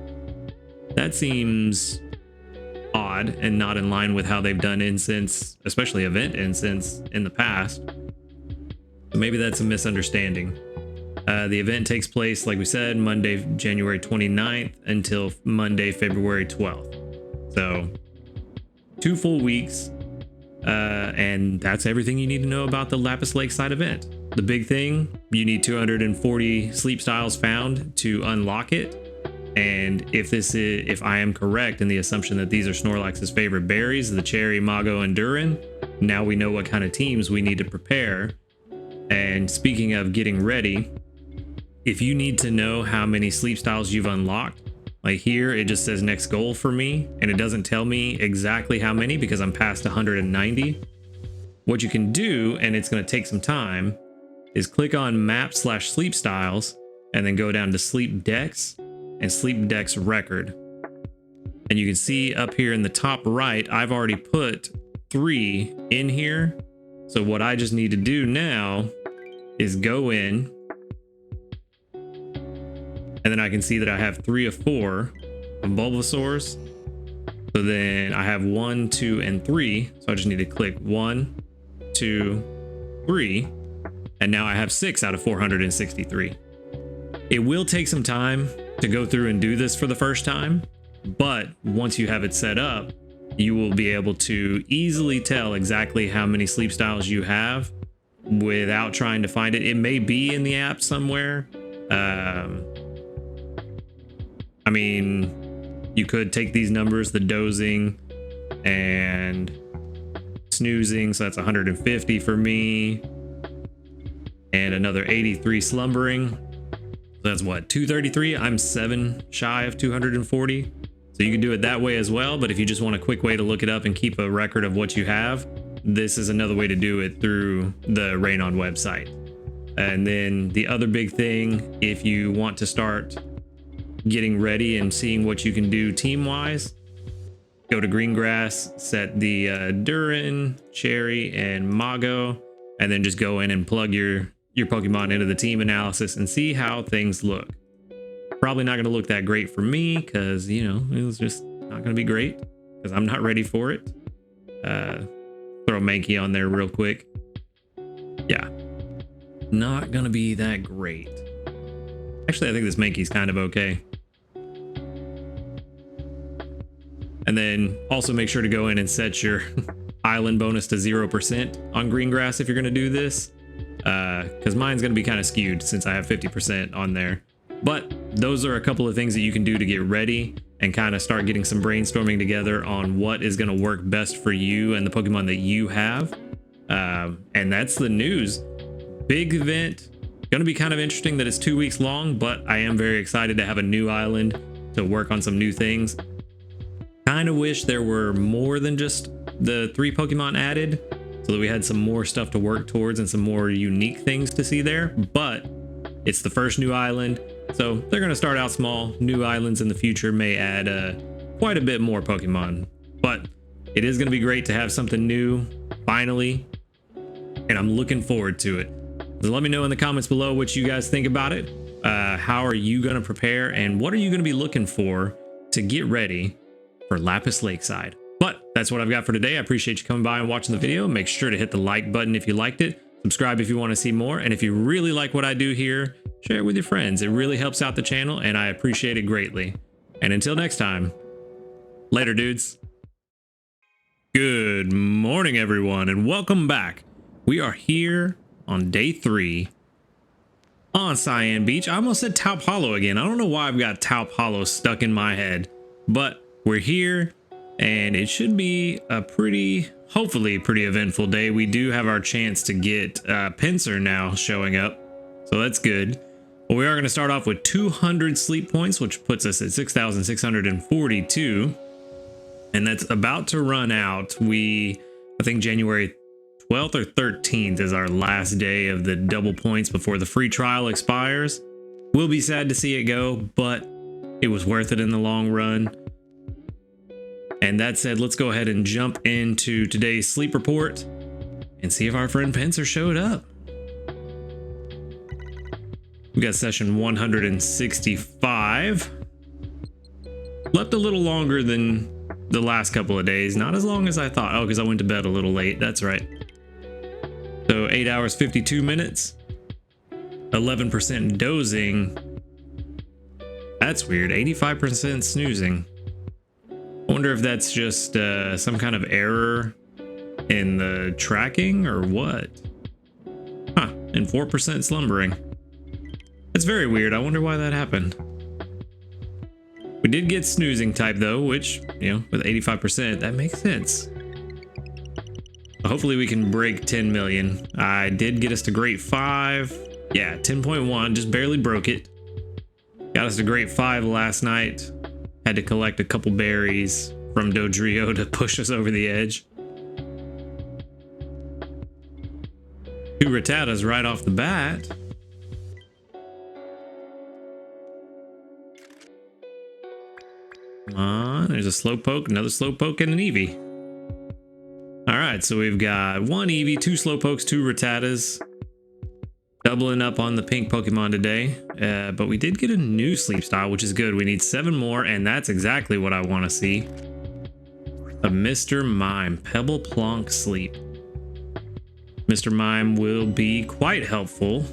S1: That seems odd and not in line with how they've done incense, especially event incense, in the past. So maybe that's a misunderstanding. The event takes place, like we said, Monday, January 29th until Monday, February 12th. So 2 full weeks. And that's everything you need to know about the Lapis Lakeside event. The big thing, you need 240 sleep styles found to unlock it. And if I am correct in the assumption that these are Snorlax's favorite berries, the cherry, mago, and durin, now we know what kind of teams we need to prepare. And speaking of getting ready, if you need to know how many sleep styles you've unlocked, like here, it just says next goal for me, and it doesn't tell me exactly how many because I'm past 190. What you can do, and it's going to take some time, is click on map/sleep styles and then go down to sleep decks and sleep decks record. And you can see up here in the top right, I've already put 3 in here. So what I just need to do now is go in, and then I can see that I have 3 of 4 of Bulbasaurs. So then I have 1, 2, and 3. So I just need to click 1, 2, 3. And now I have 6 out of 463. It will take some time to go through and do this for the first time, but once you have it set up, you will be able to easily tell exactly how many sleep styles you have without trying to find it. It may be in the app somewhere. I mean, you could take these numbers, the dozing and snoozing, so that's 150 for me, and another 83 slumbering. So that's what, 233? I'm 7 shy of 240. So you can do it that way as well, but if you just want a quick way to look it up and keep a record of what you have, this is another way to do it through the Raynon website. And then the other big thing, if you want to start getting ready and seeing what you can do team-wise, go to Greengrass, set the Durin, Cherry, and Mago, and then just go in and plug your Pokemon into the team analysis and see how things look. Probably not going to look that great for me because, you know, it was just not going to be great because I'm not ready for it. Throw Mankey on there real quick. Yeah, not going to be that great. Actually, I think this Mankey's kind of okay. And then also make sure to go in and set your island bonus to 0% on Greengrass if you're going to do this. Because mine's going to be kind of skewed since I have 50% on there. But those are a couple of things that you can do to get ready and kind of start getting some brainstorming together on what is going to work best for you and the Pokemon that you have. And that's the news. Big event. Going to be kind of interesting that it's 2 weeks long, but I am very excited to have a new island to work on some new things. Kind of wish there were more than just the 3 Pokemon added, so that we had some more stuff to work towards and some more unique things to see there. But it's the first new island, so they're going to start out small. New islands in the future may add quite a bit more Pokemon, but it is going to be great to have something new finally, and I'm looking forward to it. So let me know in the comments below what you guys think about it. How are you going to prepare, and what are you going to be looking for to get ready for Lapis Lakeside? But that's what I've got for today. I appreciate you coming by and watching the video. Make sure to hit the like button if you liked it. Subscribe if you want to see more. And if you really like what I do here, share it with your friends. It really helps out the channel, and I appreciate it greatly. And until next time, later, dudes. Good morning, everyone, and welcome back. We are here on day 3 on Cyan Beach. I almost said Taup Hollow again. I don't know why I've got Taup Hollow stuck in my head, but we're here. And it should be a hopefully pretty eventful day. We do have our chance to get Pinsir now showing up, so that's good. Well, we are going to start off with 200 sleep points, which puts us at 6,642. And that's about to run out. We I think January 12th or 13th is our last day of the double points before the free trial expires. We'll be sad to see it go, but it was worth it in the long run. And that said, let's go ahead and jump into today's sleep report and see if our friend Pencer showed up. We got session 165. Slept a little longer than the last couple of days. Not as long as I thought. Oh, because I went to bed a little late. That's right. So 8 hours, 52 minutes. 11% dozing. That's weird. 85% snoozing. I wonder if that's just some kind of error in the tracking or what. Huh. And 4% slumbering. That's very weird. I wonder why that happened. We did get snoozing type though, which, you know, with 85%, that makes sense. Hopefully we can break 10 million. I did get us to grade 5. Yeah, 10.1, just barely broke it. Got us to grade 5 last night. Had to collect a couple berries from Dodrio to push us over the edge. 2 Rattatas right off the bat. Come on, there's a Slowpoke, another Slowpoke, and an Eevee. Alright, so we've got 1 Eevee, 2 Slowpokes, 2 Rattatas. Doubling up on the pink Pokemon today. But we did get a new sleep style, which is good. We need 7 more, and that's exactly what I want to see. A Mr. Mime, Pebble Plonk Sleep. Mr. Mime will be quite helpful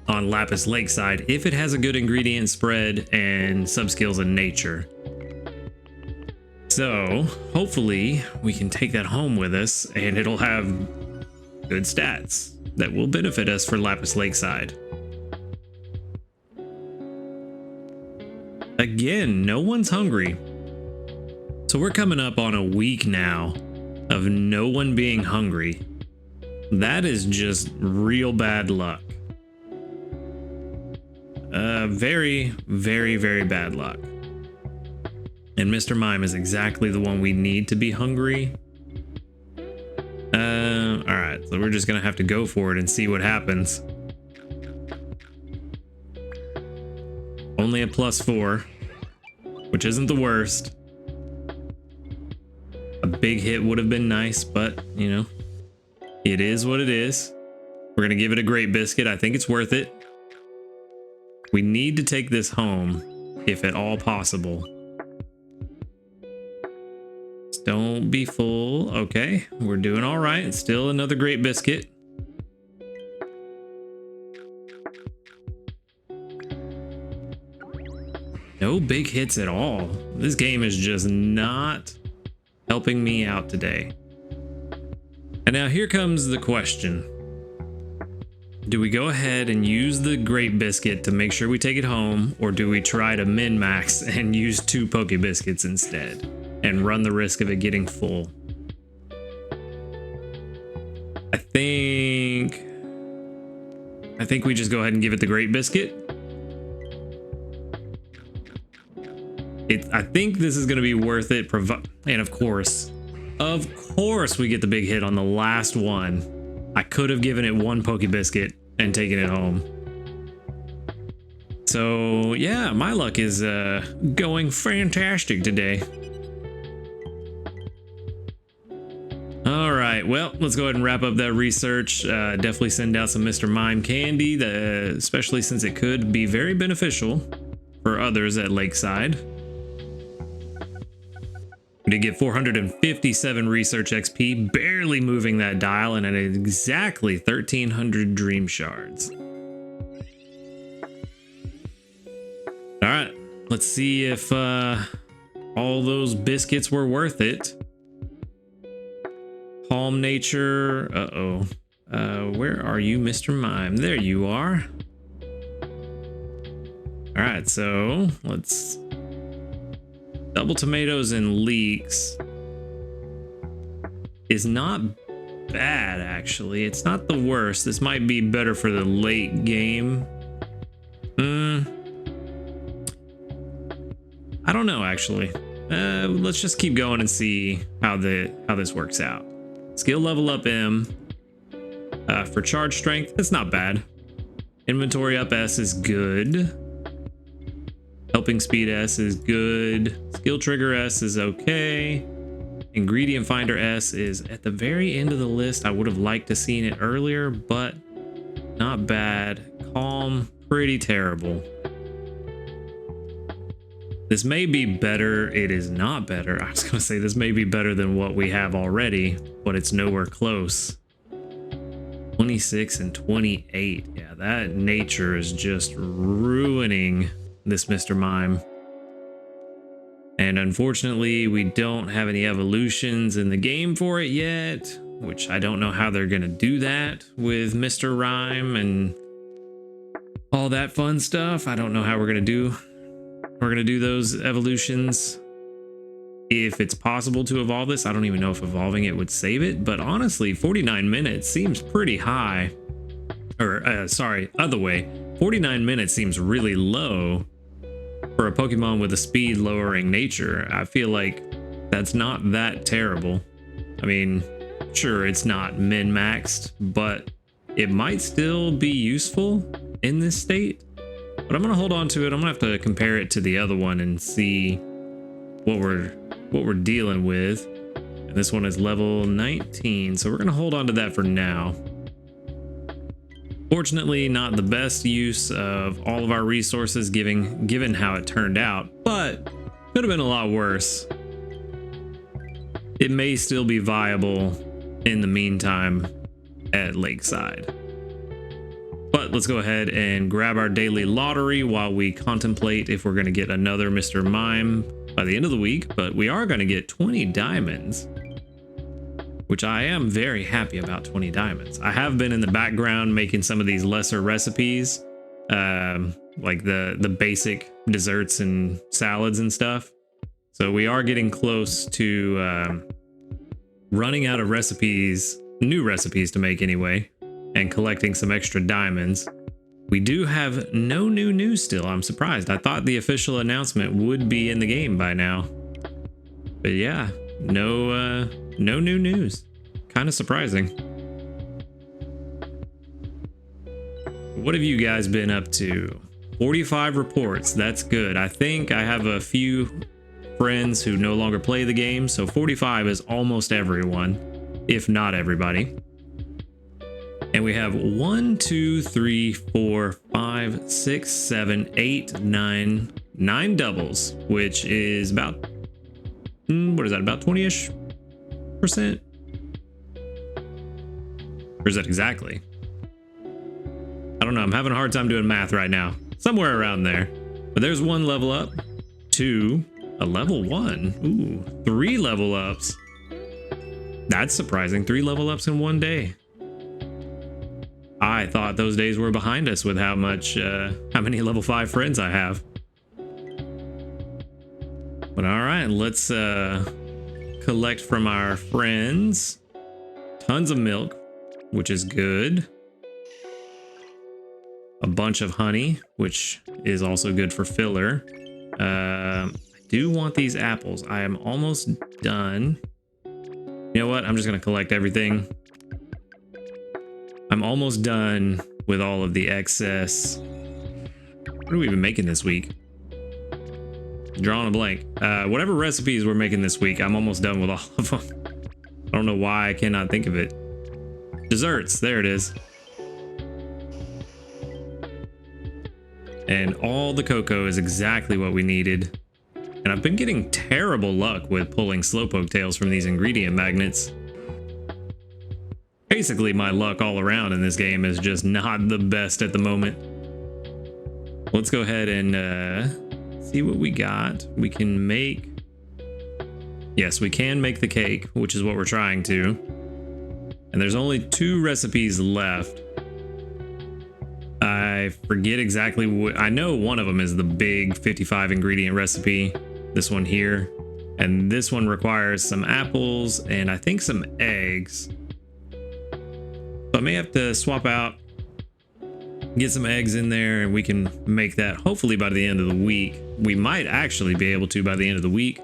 S1: on Lapis Lakeside if it has a good ingredient spread and subskills in nature. So hopefully we can take that home with us and it'll have good stats that will benefit us for Lapis Lakeside. Again, no one's hungry. So we're coming up on a week now of no one being hungry. That is just real bad luck. Very, very, very bad luck. And Mr. Mime is exactly the one we need to be hungry. Alright, so we're just gonna have to go for it and see what happens. Only a +4, which isn't the worst. A big hit would have been nice, but, you know, it is what it is. We're gonna give it a great biscuit. I think it's worth it. We need to take this home, if at all possible. Just don't be full. Okay, we're doing all right. It's still another great biscuit. No big hits at all. This game is just not helping me out today. And now here comes the question. Do we go ahead and use the Great Biscuit to make sure we take it home, or do we try to min-max and use 2 Poke Biscuits instead and run the risk of it getting full? I think we just go ahead and give it the Great Biscuit. I think this is going to be worth it. And of course, we get the big hit on the last one. I could have given it 1 Poke Biscuit and taken it home. So yeah, my luck is going fantastic today. All right, well, let's go ahead and wrap up that research. Definitely send out some Mr. Mime candy, especially since it could be very beneficial for others at Lakeside. We did get 457 research XP, barely moving that dial, and at exactly 1,300 dream shards. All right, let's see if all those biscuits were worth it. Calm nature. Where are you, Mr. Mime? There you are. All right, so let's... Double tomatoes and leeks is not bad, actually. It's not the worst. This might be better for the late game. I don't know, actually. Let's just keep going and see how this works out. Skill level up M. For charge strength, that's not bad. Inventory up S is good. Helping speed S is good. Skill trigger S is okay. Ingredient finder S is at the very end of the list. I would have liked to seen it earlier, but not bad. Calm, pretty terrible. This may be better. It is not better. I was going to say this may be better than what we have already, but it's nowhere close. 26 and 28. Yeah, that nature is just ruining this Mr. Mime. And unfortunately, we don't have any evolutions in the game for it yet, which I don't know how they're going to do that with Mr. Rhyme and all that fun stuff. I don't know how we're going to do those evolutions. If it's possible to evolve this, I don't even know if evolving it would save it, but honestly, 49 minutes seems pretty high. Or, sorry, other way. 49 minutes seems really low for a Pokemon with a speed lowering nature. I feel like that's not that terrible. I mean, sure, it's not min-maxed, but it might still be useful in this state. But I'm gonna hold on to it. I'm gonna have to compare it to the other one and see what we're dealing with. And this one is level 19, so we're gonna hold on to that for now. Fortunately, not the best use of all of our resources given how it turned out, but could have been a lot worse. It may still be viable in the meantime at Lakeside. But let's go ahead and grab our daily lottery while we contemplate if we're going to get another Mr. Mime by the end of the week. But we are going to get 20 diamonds, which I am very happy about. 20 diamonds. I have been in the background making some of these lesser recipes, like the basic desserts and salads and stuff. So we are getting close to running out of recipes, new recipes to make anyway, and collecting some extra diamonds. We do have no new news still. I'm surprised. I thought the official announcement would be in the game by now. But yeah, no new news. Kind of surprising. What have you guys been up to? 45 reports. That's good. I think I have a few friends who no longer play the game, so 45 is almost everyone, if not everybody. And we have 1, 2, 3, 4, 5, 6, 7, 8, 9 doubles, which is about, what is that, about 20-ish%? Or is that exactly? I don't know. I'm having a hard time doing math right now. Somewhere around there. But there's 1 level up, 2, a level 1, ooh, 3 level ups. That's surprising. 3 level ups in 1 day. I thought those days were behind us with how many level 5 friends I have. But all right, let's collect from our friends. Tons of milk, which is good. A bunch of honey, which is also good for filler. I do want these apples. I am almost done. You know what? I'm just gonna collect everything. I'm almost done with all of the excess. What are we even making this week? Drawing a blank. Whatever recipes we're making this week, I'm almost done with all of them. I don't know why I cannot think of it. Desserts, there it is. And all the cocoa is exactly what we needed. And I've been getting terrible luck with pulling slowpoke tails from these ingredient magnets. Basically, my luck all around in this game is just not the best at the moment. Let's go ahead and see what we got. We can make... Yes, we can make the cake, which is what we're trying to. And there's only 2 recipes left. I forget exactly what... I know one of them is the big 55 ingredient recipe. This one here. And this one requires some apples and I think some eggs. So I may have to swap out, get some eggs in there, and we can make that hopefully by the end of the week. We might actually be able to, by the end of the week,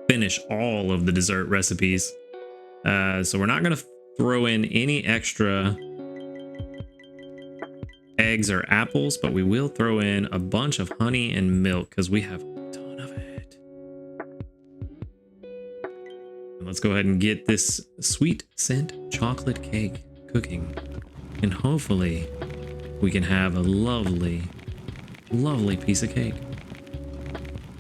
S1: finish all of the dessert recipes. So we're not going to throw in any extra eggs or apples, but we will throw in a bunch of honey and milk because we have a ton of it. And let's go ahead and get this sweet scent chocolate cake cooking. And hopefully we can have a lovely, lovely piece of cake.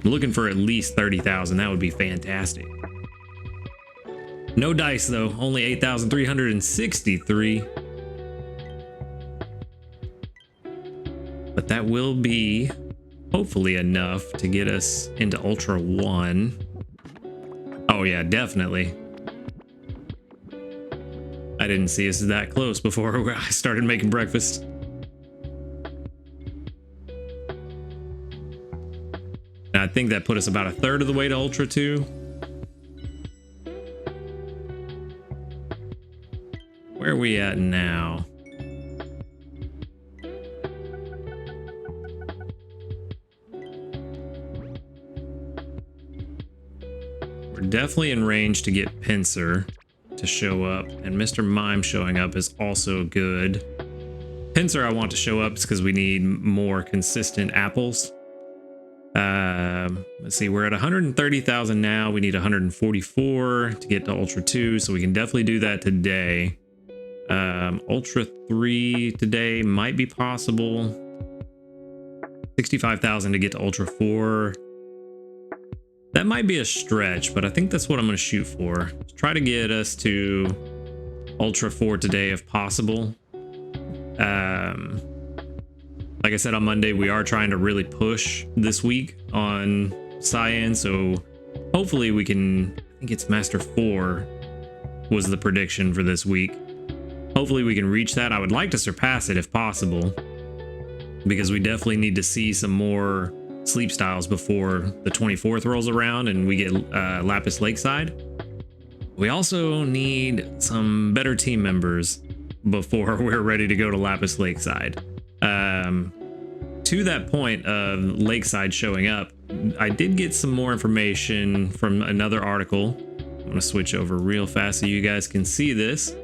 S1: I'm looking for at least 30,000. That would be fantastic. No dice though, only 8,363. But that will be hopefully enough to get us into Ultra 1. Oh yeah, definitely. I didn't see us that close before I started making breakfast. And I think that put us about a third of the way to Ultra 2. Where are we at now? We're definitely in range to get Pincer to show up, and Mr. Mime showing up is also good. Pincer I want to show up because we need more consistent apples. Let's see, we're at 130,000 now. We need 144 to get to Ultra 2, so we can definitely do that today. Ultra 3 today might be possible. 65,000 to get to Ultra 4. That might be a stretch, but I think that's what I'm going to shoot for. Try to get us to Ultra 4 today if possible. Like I said on Monday, we are trying to really push this week on Cyan, so hopefully we can, I think it's Master 4 was the prediction for this week. Hopefully we can reach that. I would like to surpass it if possible, because we definitely need to see some more sleep styles before the 24th rolls around and we get Lapis Lakeside. We also need some better team members before we're ready to go to Lapis Lakeside. To that point of Lakeside showing up, I did get some more information from another article. I'm going to switch over real fast so you guys can see this. So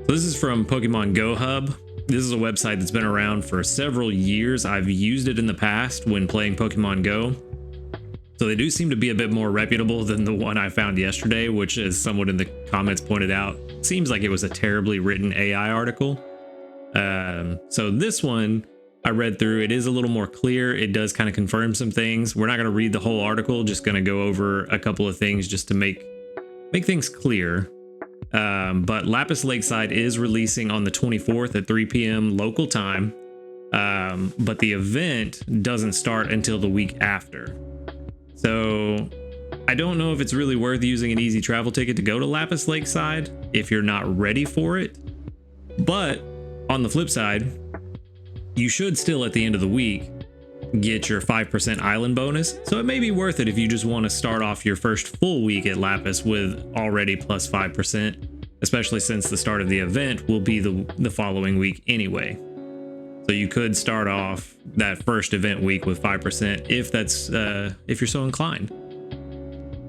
S1: this is from Pokemon Go Hub. This is a website that's been around for several years. I've used it in the past when playing Pokemon Go. So they do seem to be a bit more reputable than the one I found yesterday, which, as someone in the comments pointed out, seems like it was a terribly written AI article. So this one I read through. It is a little more clear. It does kind of confirm some things. We're not going to read the whole article, just going to go over a couple of things just to make things clear. But Lapis Lakeside is releasing on the 24th at 3 p.m. local time. But the event doesn't start until the week after. So I don't know if it's really worth using an easy travel ticket to go to Lapis Lakeside if you're not ready for it. But on the flip side, you should still at the end of the week get your 5% island bonus. So it may be worth it if you just want to start off your first full week at Lapis with already plus 5%, especially since the start of the event will be the following week anyway. So you could start off that first event week with 5% if that's if you're so inclined.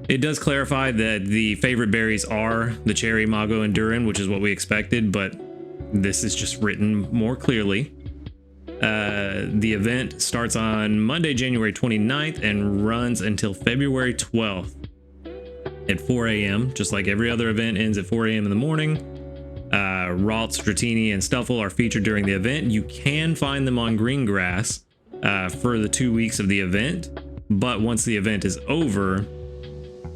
S1: It does clarify that the favorite berries are the cherry, mago, and durin, which is what we expected, but this is just written more clearly. The event starts on Monday, January 29th and runs until February 12th at 4 a.m. Just like every other event ends at 4 a.m. in the morning. Ralts, Dratini, and Stuffle are featured during the event. You can find them on Greengrass for the 2 weeks of the event, but once the event is over,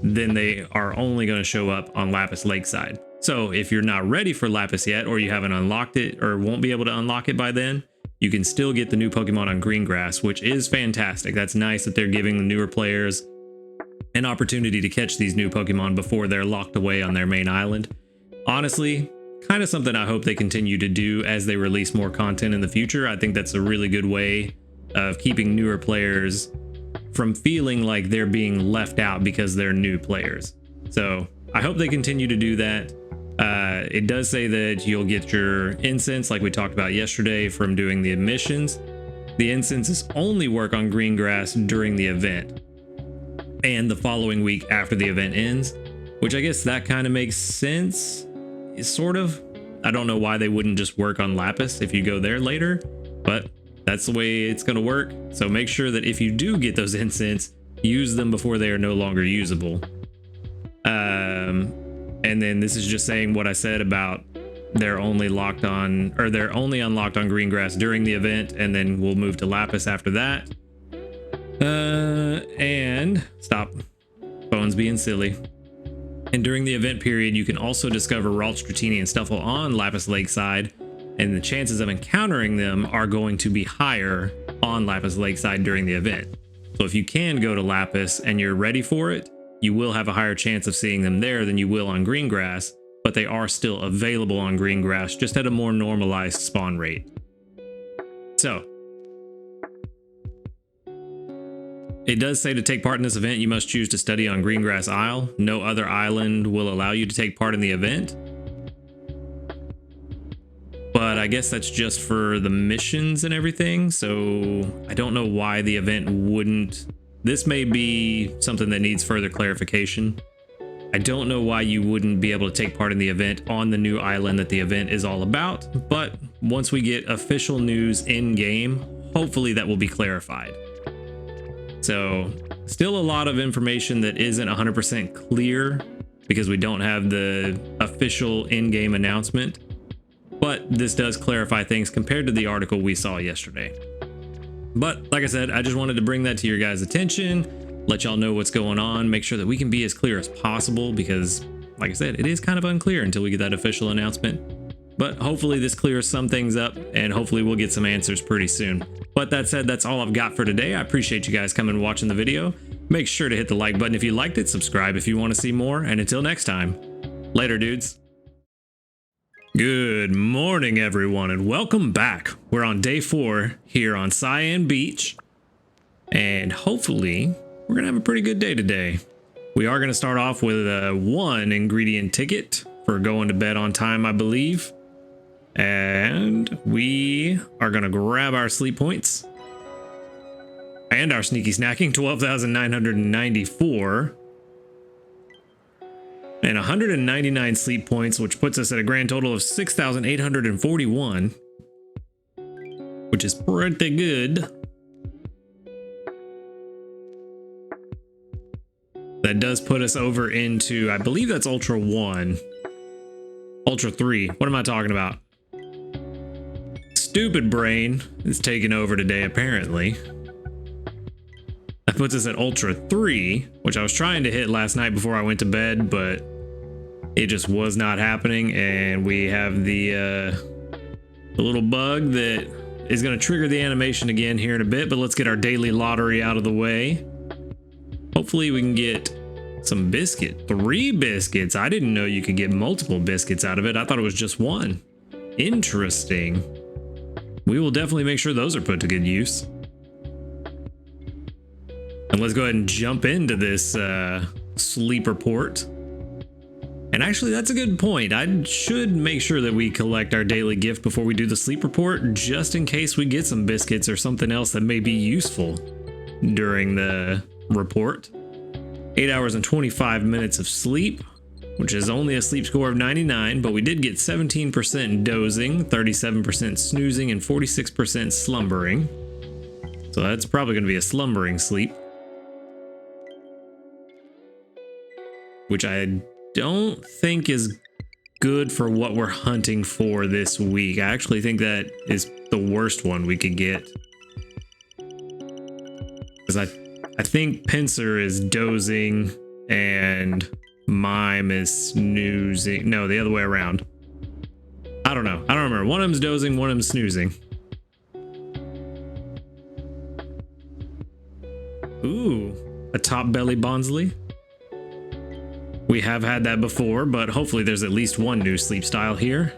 S1: then they are only going to show up on Lapis Lakeside. So if you're not ready for Lapis yet, or you haven't unlocked it or won't be able to unlock it by then, you can still get the new Pokemon on Greengrass, which is fantastic. That's nice that they're giving the newer players an opportunity to catch these new Pokemon before they're locked away on their main island. Honestly, kind of something I hope they continue to do as they release more content in the future. I think that's a really good way of keeping newer players from feeling like they're being left out because they're new players. So I hope they continue to do that. It does say that you'll get your incense like we talked about yesterday from doing the missions. The incenses only work on Greengrass during the event and the following week after the event ends. which I guess that kind of makes sense, sort of. I don't know why they wouldn't just work on Lapis if you go there later, but that's the way it's going to work. So make sure that if you do get those incense, use them before they are no longer usable. And then this is just saying what I said about they're only unlocked on green grass during the event, and then we'll move to Lapis after that. And stop. Phone's being silly. And during the event period, you can also discover Ralt, Stratini, and Stuffle on Lapis Lakeside, and the chances of encountering them are going to be higher on Lapis Lakeside during the event. So if you can go to Lapis and you're ready for it, you will have a higher chance of seeing them there than you will on green grass, but they are still available on green grass, just at a more normalized spawn rate. So it does say to take part in this event, you must choose to study on Greengrass Isle. No other island will allow you to take part in the event. But I guess that's just for the missions and everything. So I don't know why the event wouldn't. This may be something that needs further clarification. I don't know why you wouldn't be able to take part in the event on the new island that the event is all about. But once we get official news in game, hopefully that will be clarified. So still a lot of information that isn't 100% clear because we don't have the official in-game announcement, but this does clarify things compared to the article we saw yesterday. But like I said, I just wanted to bring that to your guys' attention, let y'all know what's going on, make sure that we can be as clear as possible because like I said, it is kind of unclear until we get that official announcement. But hopefully this clears some things up and hopefully we'll get some answers pretty soon. But that said, that's all I've got for today. I appreciate you guys coming and watching the video. Make sure to hit the like button if you liked it, subscribe if you want to see more, and until next time, later dudes. Good morning everyone and welcome back. We're on day 4 here on Cyan Beach and hopefully we're gonna have a pretty good day today. We are gonna start off with a 1 ingredient ticket for going to bed on time, I believe. And we are going to grab our sleep points and our sneaky snacking, 12,994 and 199 sleep points, which puts us at a grand total of 6,841, which is pretty good. That does put us over into, I believe that's Ultra 1. Ultra 3. What am I talking about? Stupid brain is taking over today, apparently. That puts us at Ultra 3, which I was trying to hit last night before I went to bed, but it just was not happening. And we have the little bug that is going to trigger the animation again here in a bit, but let's get our daily lottery out of the way. Hopefully we can get some biscuit. 3 biscuits. I didn't know you could get multiple biscuits out of it. I thought it was just 1. Interesting. We will definitely make sure those are put to good use. And let's go ahead and jump into this sleep report. And actually, that's a good point. I should make sure that we collect our daily gift before we do the sleep report, just in case we get some biscuits or something else that may be useful during the report. 8 hours and 25 minutes of sleep, which is only a sleep score of 99, but we did get 17% dozing, 37% snoozing, and 46% slumbering. So that's probably going to be a slumbering sleep, which I don't think is good for what we're hunting for this week. I actually think that is the worst one we could get, because I think Pincer is dozing and Mime is snoozing. No, the other way around. I don't know. I don't remember. One of them's dozing, one of them's snoozing. Ooh, a top belly Bonsley. We have had that before, but hopefully there's at least one new sleep style here.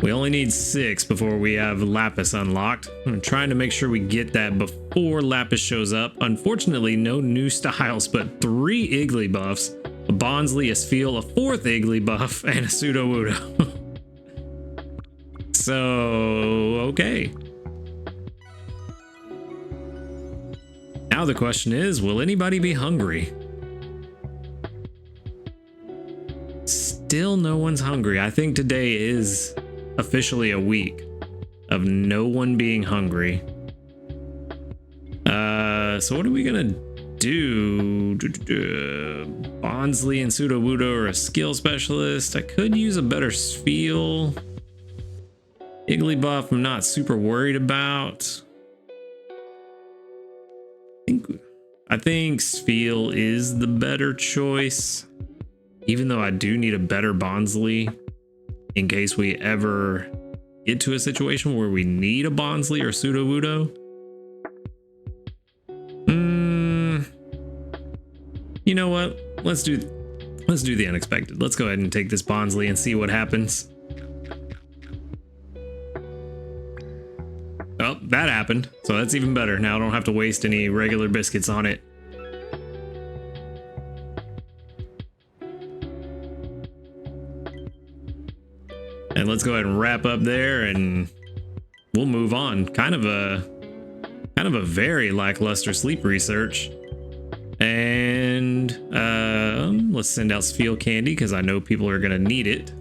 S1: We only need 6 before we have Lapis unlocked. I'm trying to make sure we get that before Lapis shows up. Unfortunately, no new styles, but 3 Iggly buffs, a Bonsley, a Sfeel, a 4th Iggly buff, and a Sudowoodo. So, okay. Now the question is, will anybody be hungry? Still no one's hungry. I think today is officially a week of no one being hungry. So what are we gonna do? Bonsly and Sudowoodo are a skill specialist. I could use a better Spheal. Igglybuff I'm not super worried about. I think Spheal is the better choice, even though I do need a better Bonsly in case we ever get to a situation where we need a Bonsly or Sudowoodo. You know what? Let's do the unexpected. Let's go ahead and take this Bonsly and see what happens. Oh, that happened. So that's even better. Now I don't have to waste any regular biscuits on it. And let's go ahead and wrap up there and we'll move on. Kind of a very lackluster sleep research. And let's send out Spheal Candy because I know people are gonna need it.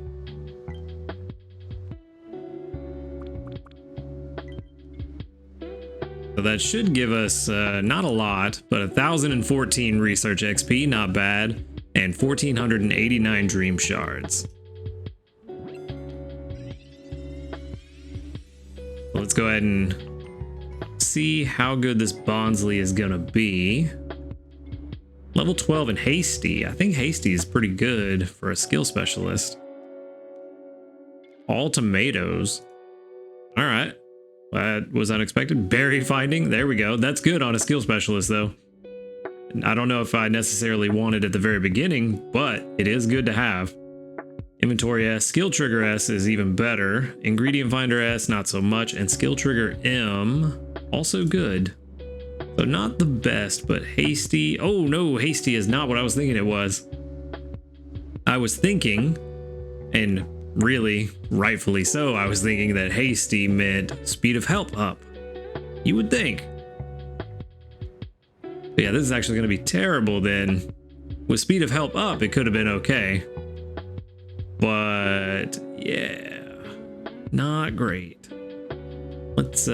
S1: So that should give us not a lot, but 1,014 research XP, not bad, and 1,489 dream shards. Let's go ahead and see how good this Bonsly is gonna be. Level 12 and Hasty. I think Hasty is pretty good for a skill specialist. All tomatoes. All right. That was unexpected. Berry finding. There we go. That's good on a skill specialist, though. I don't know if I necessarily wanted at the very beginning, but it is good to have. Inventory S. Skill Trigger S is even better. Ingredient Finder S, not so much. And Skill Trigger M, also good. So not the best, but Hasty. Oh no, Hasty is not what I was thinking it was. I was thinking, and really, rightfully so, I was thinking that Hasty meant speed of help up. You would think. But yeah, this is actually going to be terrible then. With speed of help up, it could have been okay. But yeah, not great. Let's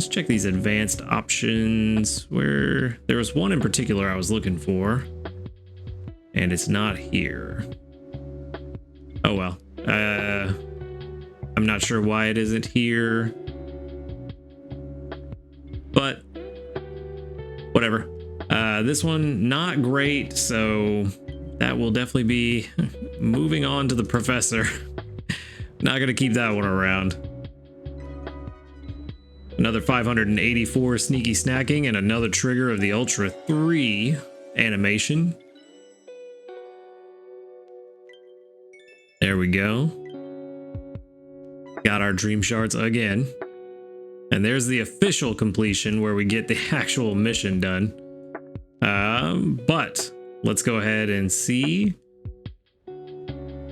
S1: check these advanced options where there was one in particular I was looking for, and it's not here. Oh well. I'm not sure why it isn't here, but whatever. This one not great, so that will definitely be moving on to the professor. Not gonna keep that one around. Another 584 sneaky snacking and another trigger of the Ultra 3 animation. There we go. Got our dream shards again. And there's the official completion where we get the actual mission done. But let's go ahead and see.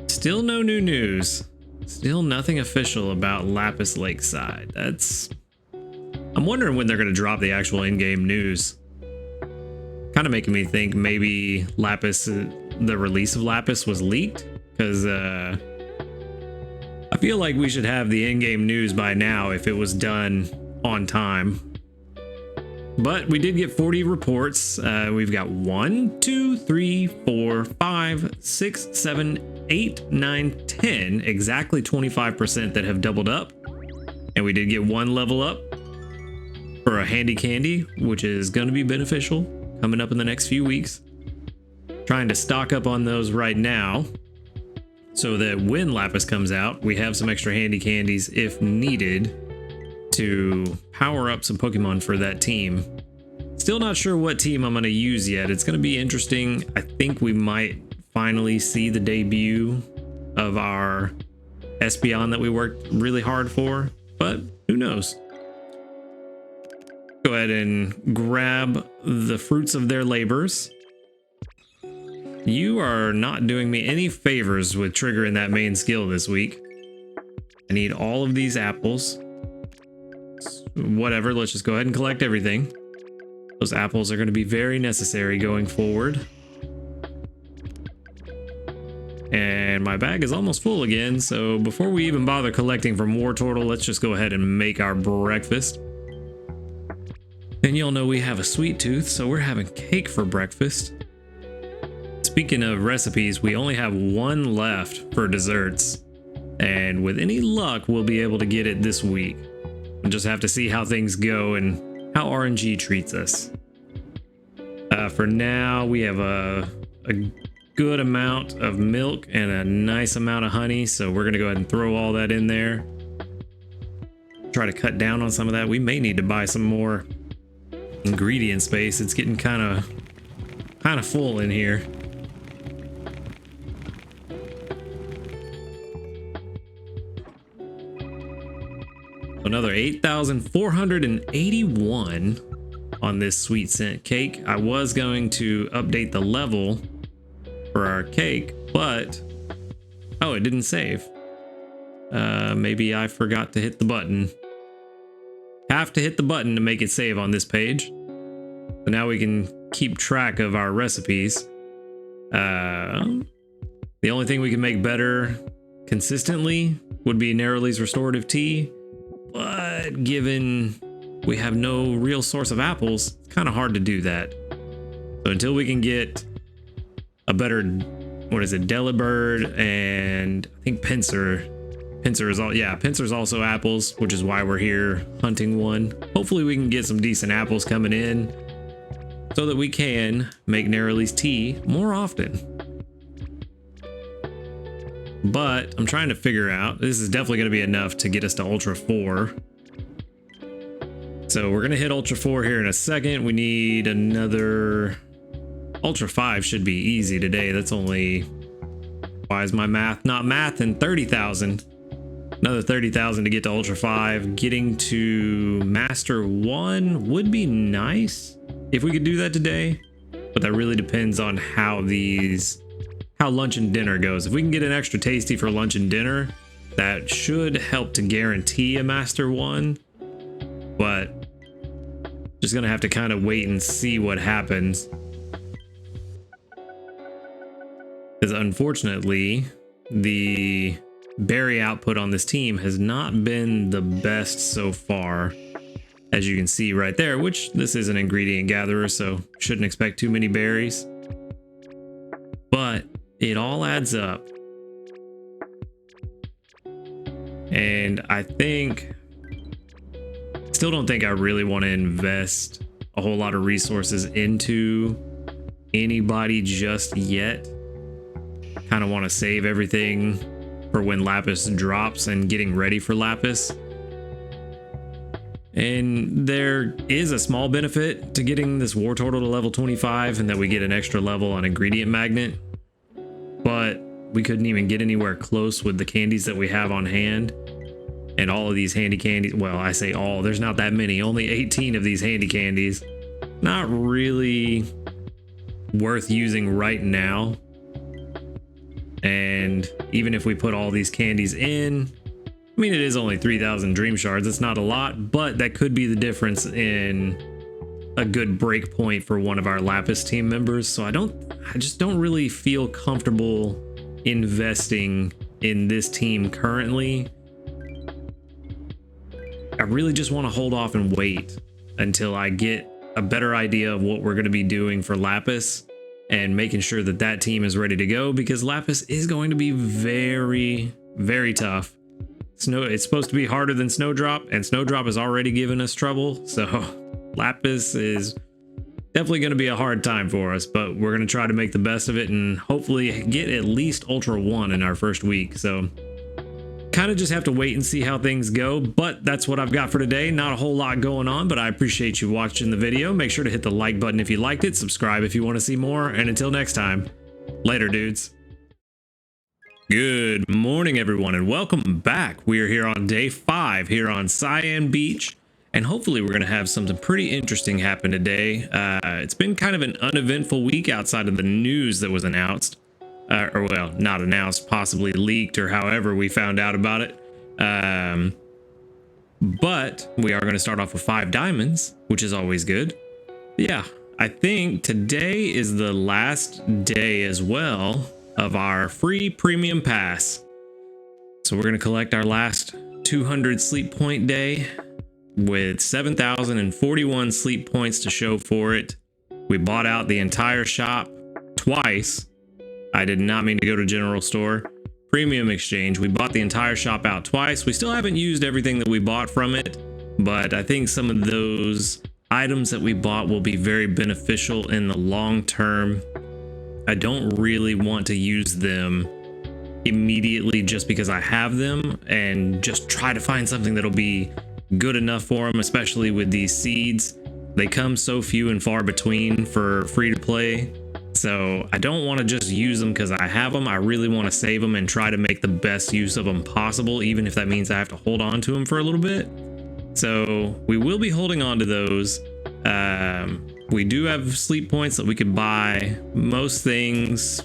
S1: Still no new news. Still nothing official about Lapis Lakeside. I'm wondering when they're going to drop the actual in-game news. Kind of making me think maybe Lapis, the release of Lapis was leaked. Because I feel like we should have the in-game news by now if it was done on time. But we did get 40 reports. We've got 1, 2, 3, 4, 5, 6, 7, 8, 9, 10. Exactly 25% that have doubled up. And we did get 1 level up for a handy candy, which is going to be beneficial coming up in the next few weeks. Trying to stock up on those right now, so that when Lapis comes out, we have some extra handy candies if needed to power up some Pokemon for that team. Still not sure what team I'm going to use yet. It's going to be interesting. I think we might finally see the debut of our Espeon that we worked really hard for, but who knows? Go ahead and grab the fruits of their labors. You are not doing me any favors with triggering that main skill this week. I need all of these apples. Whatever, let's just go ahead and collect everything. Those apples are going to be very necessary going forward. And my bag is almost full again, so before we even bother collecting from War Turtle, let's just go ahead and make our breakfast. And y'all know we have a sweet tooth, so we're having cake for breakfast. Speaking of recipes, we only have one left for desserts. And with any luck, we'll be able to get it this week. We'll just have to see how things go and how RNG treats us. For now, we have a good amount of milk and a nice amount of honey, so we're gonna go ahead and throw all that in there. Try to cut down on some of that. We may need to buy some more ingredient space. It's getting kind of full in here. Another 8,481 on this sweet scent cake. I was going to update the level for our cake, but oh, it didn't save. Maybe I forgot to hit the button. Have to hit the button to make it save on this page. So now we can keep track of our recipes. The only thing we can make better consistently would be Narrowly's restorative tea, but given we have no real source of apples, it's kind of hard to do that. So until we can get a better, what is it, Delibird, and I think Pincer is all, yeah, Pincer's also apples, which is why we're here hunting one. Hopefully we can get some decent apples coming in so that we can make Narrowly's tea more often. But I'm trying to figure out, this is definitely going to be enough to get us to Ultra 4. So we're going to hit Ultra 4 here in a second. We need another... Ultra 5 should be easy today. That's only... Why is my math not math? And 30,000. Another 30,000 to get to Ultra 5. Getting to Master 1 would be nice if we could do that today. But that really depends on how lunch and dinner goes. If we can get an extra tasty for lunch and dinner, that should help to guarantee a Master 1. But just gonna have to kind of wait and see what happens. Because unfortunately, the berry output on this team has not been the best so far, as you can see right there, which this is an ingredient gatherer, so shouldn't expect too many berries. But it all adds up. And I still don't think I really want to invest a whole lot of resources into anybody just yet. Kind of want to save everything for when Lapis drops and getting ready for Lapis. And there is a small benefit to getting this War Turtle to level 25 and that we get an extra level on Ingredient Magnet. But we couldn't even get anywhere close with the candies that we have on hand. And all of these handy candies, well, I say all, there's not that many, only 18 of these handy candies. Not really worth using right now. And even if we put all these candies in, I mean, it is only 3,000 dream shards. It's not a lot, but that could be the difference in a good break point for one of our Lapis team members. So I just don't really feel comfortable investing in this team currently. I really just want to hold off and wait until I get a better idea of what we're going to be doing for Lapis and making sure that that team is ready to go, because Lapis is going to be very, very tough. It's supposed to be harder than Snowdrop, and Snowdrop has already given us trouble. So Lapis is definitely going to be a hard time for us, but we're going to try to make the best of it and hopefully get at least Ultra 1 in our first week. So kind of just have to wait and see how things go, but that's what I've got for today. Not a whole lot going on, but I appreciate you watching the video. Make sure to hit the like button if you liked it, subscribe if you want to see more, and until next time, later dudes. Good morning everyone and welcome back. We are here on day 5 here on Cyan Beach, and hopefully we're going to have something pretty interesting happen today. It's been kind of an uneventful week outside of the news that was announced. Or well, not announced, possibly leaked, or however we found out about it. But we are going to start off with 5 diamonds, which is always good. Yeah, I think today is the last day as well of our free premium pass. So we're going to collect our last 200 sleep point day with 7,041 sleep points to show for it. We bought out the entire shop twice. I did not mean to go to general store. Premium exchange. We bought the entire shop out twice. We still haven't used everything that we bought from it, but I think some of those items that we bought will be very beneficial in the long term. I don't really want to use them immediately just because I have them, and just try to find something that'll be good enough for them, especially with these seeds. They come so few and far between for free to play. So I don't want to just use them because I have them. I really want to save them and try to make the best use of them possible, even if that means I have to hold on to them for a little bit. So we will be holding on to those. We do have sleep points that we could buy most things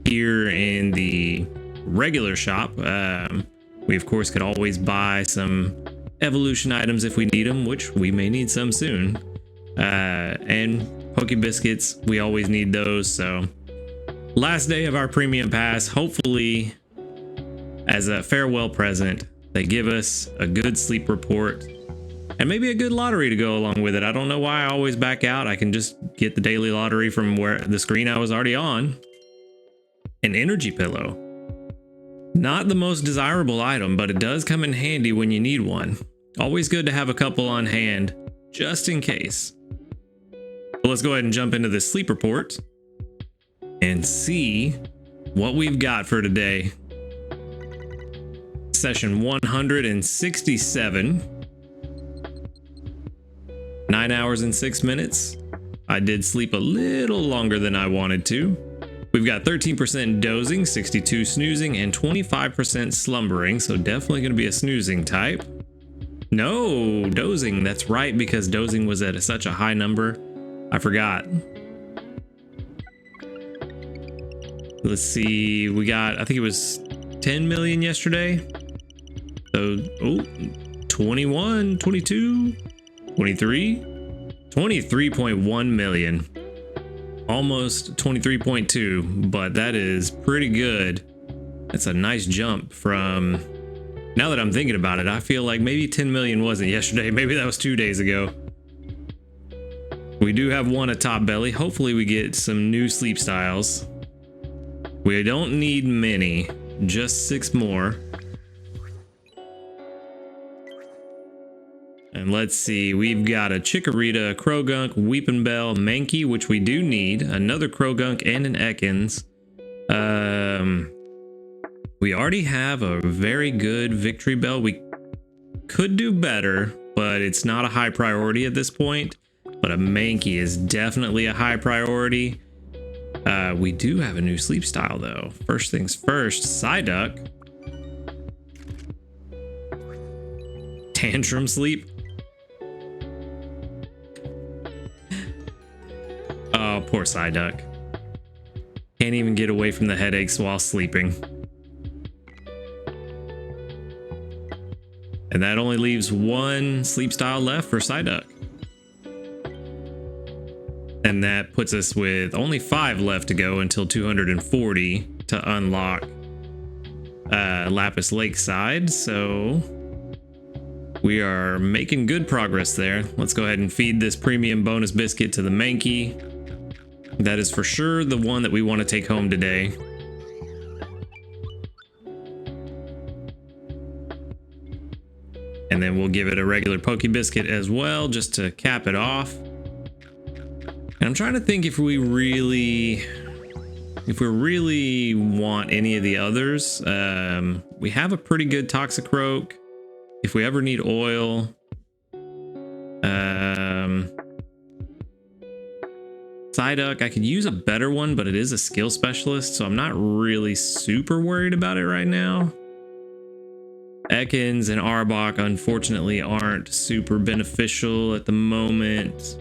S1: here in the regular shop. We of course could always buy some evolution items if we need them, which we may need some soon. And Poke Biscuits, we always need those. So last day of our premium pass, hopefully as a farewell present, they give us a good sleep report and maybe a good lottery to go along with it. I don't know why I always back out. I can just get the daily lottery from where the screen I was already on. An energy pillow. Not the most desirable item, but it does come in handy when you need one. Always good to have a couple on hand, just in case. But let's go ahead and jump into this sleep report and see what we've got for today. Session 167. 9 hours and 6 minutes. I did sleep a little longer than I wanted to. We've got 13% dozing, 62 snoozing, and 25% slumbering, so definitely going to be a snoozing type. No, dozing, that's right, because dozing was at such a high number. I forgot. Let's see, we got, I think it was 10 million yesterday. So, 21, 22, 23, 23.1 million. Almost 23.2, but that is pretty good. That's a nice jump from, now that I'm thinking about it, I feel like maybe 10 million wasn't yesterday. Maybe that was 2 days ago. We do have one at Top Belly. Hopefully we get some new sleep styles. We don't need many, just 6 more. And let's see, we've got a Chikorita, a Krogunk, Weeping Bell, Mankey, which we do need, another Krogunk, and an Ekans. We already have a very good Victory Bell. We could do better, but it's not a high priority at this point. But a Mankey is definitely a high priority. We do have a new sleep style, though. First things first, Psyduck. Tantrum Sleep. Oh, poor Psyduck. Can't even get away from the headaches while sleeping. And that only leaves one sleep style left for Psyduck. And that puts us with only 5 left to go until 240 to unlock Lapis Lakeside. So we are making good progress there. Let's go ahead and feed this premium bonus biscuit to the Mankey. That is for sure the one that we want to take home today. And then we'll give it a regular Poke Biscuit as well, just to cap it off. And I'm trying to think if we really want any of the others. We have a pretty good Toxicroak. If we ever need oil. Psyduck, I could use a better one, but it is a skill specialist, so I'm not really super worried about it right now. Ekans and Arbok, unfortunately, aren't super beneficial at the moment.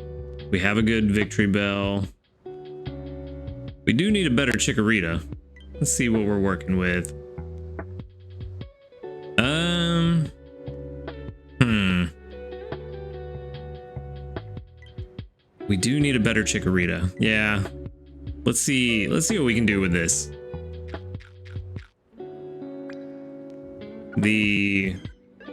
S1: We have a good Victory Bell. We do need a better Chikorita. Let's see what we're working with. We do need a better Chikorita. Yeah. Let's see what we can do with this. the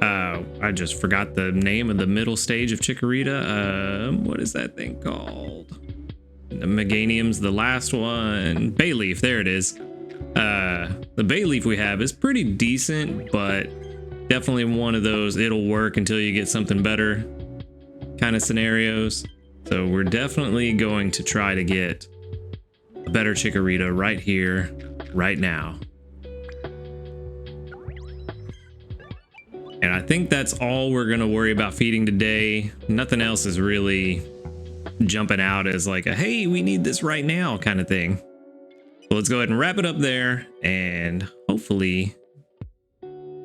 S1: I just forgot the name of the middle stage of Chikorita. What is that thing called? The Meganium's the last one. Bayleaf, there it is. The Bayleaf we have is pretty decent, but definitely one of those it'll work until you get something better kind of scenarios. So we're definitely going to try to get a better Chikorita right here, right now. And I think that's all we're going to worry about feeding today. Nothing else is really jumping out as like a, hey, we need this right now kind of thing. So let's go ahead and wrap it up there. And hopefully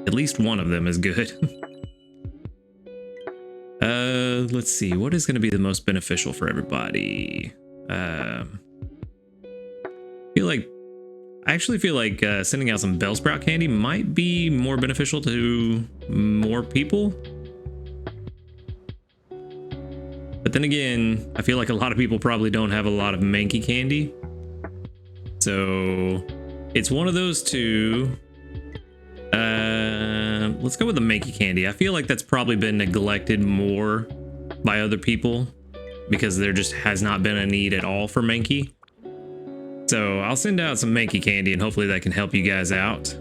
S1: at least one of them is good. Let's see. What is going to be the most beneficial for everybody? I actually feel like sending out some Bellsprout candy might be more beneficial to more people. But then again, I feel like a lot of people probably don't have a lot of Mankey candy. So it's one of those two. Let's go with the Mankey candy. I feel like that's probably been neglected more by other people because there just has not been a need at all for Mankey. So I'll send out some Mankey candy and hopefully that can help you guys out.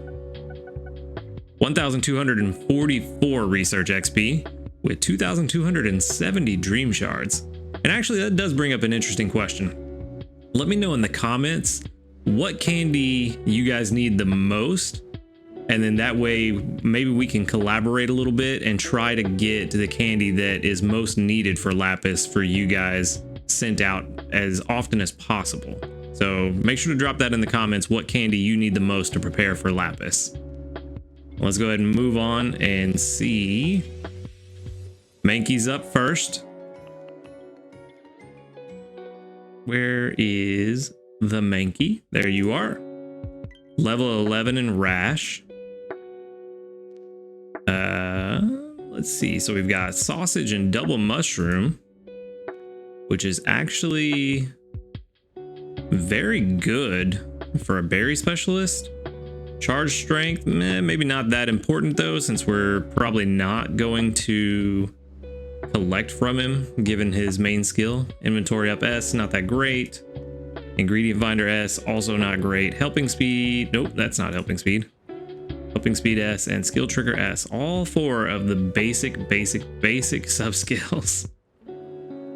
S1: 1,244 research XP with 2,270 dream shards. And actually that does bring up an interesting question. Let me know in the comments what candy you guys need the most. And then that way maybe we can collaborate a little bit and try to get the candy that is most needed for Lapis for you guys sent out as often as possible. So make sure to drop that in the comments, what candy you need the most to prepare for Lapis. Let's go ahead and move on and see. Mankey's up first. Where is the Mankey? There you are. Level 11 in Rash. Let's see. So we've got Sausage and Double Mushroom, which is actually very good for a berry specialist. Charge strength, maybe not that important though, since we're probably not going to collect from him given his main skill. Inventory up S, not that great. Ingredient Finder S, also not great. Helping Speed, nope, that's not Helping Speed. Helping Speed S and Skill Trigger S, all four of the basic sub skills.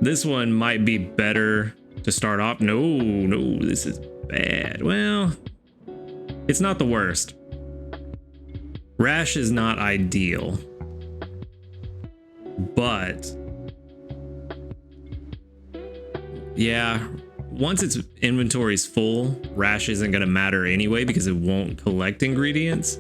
S1: This one might be better to start off. No, this is bad. Well, it's not the worst. Rash is not ideal, but yeah, once its inventory is full, Rash isn't going to matter anyway because it won't collect ingredients.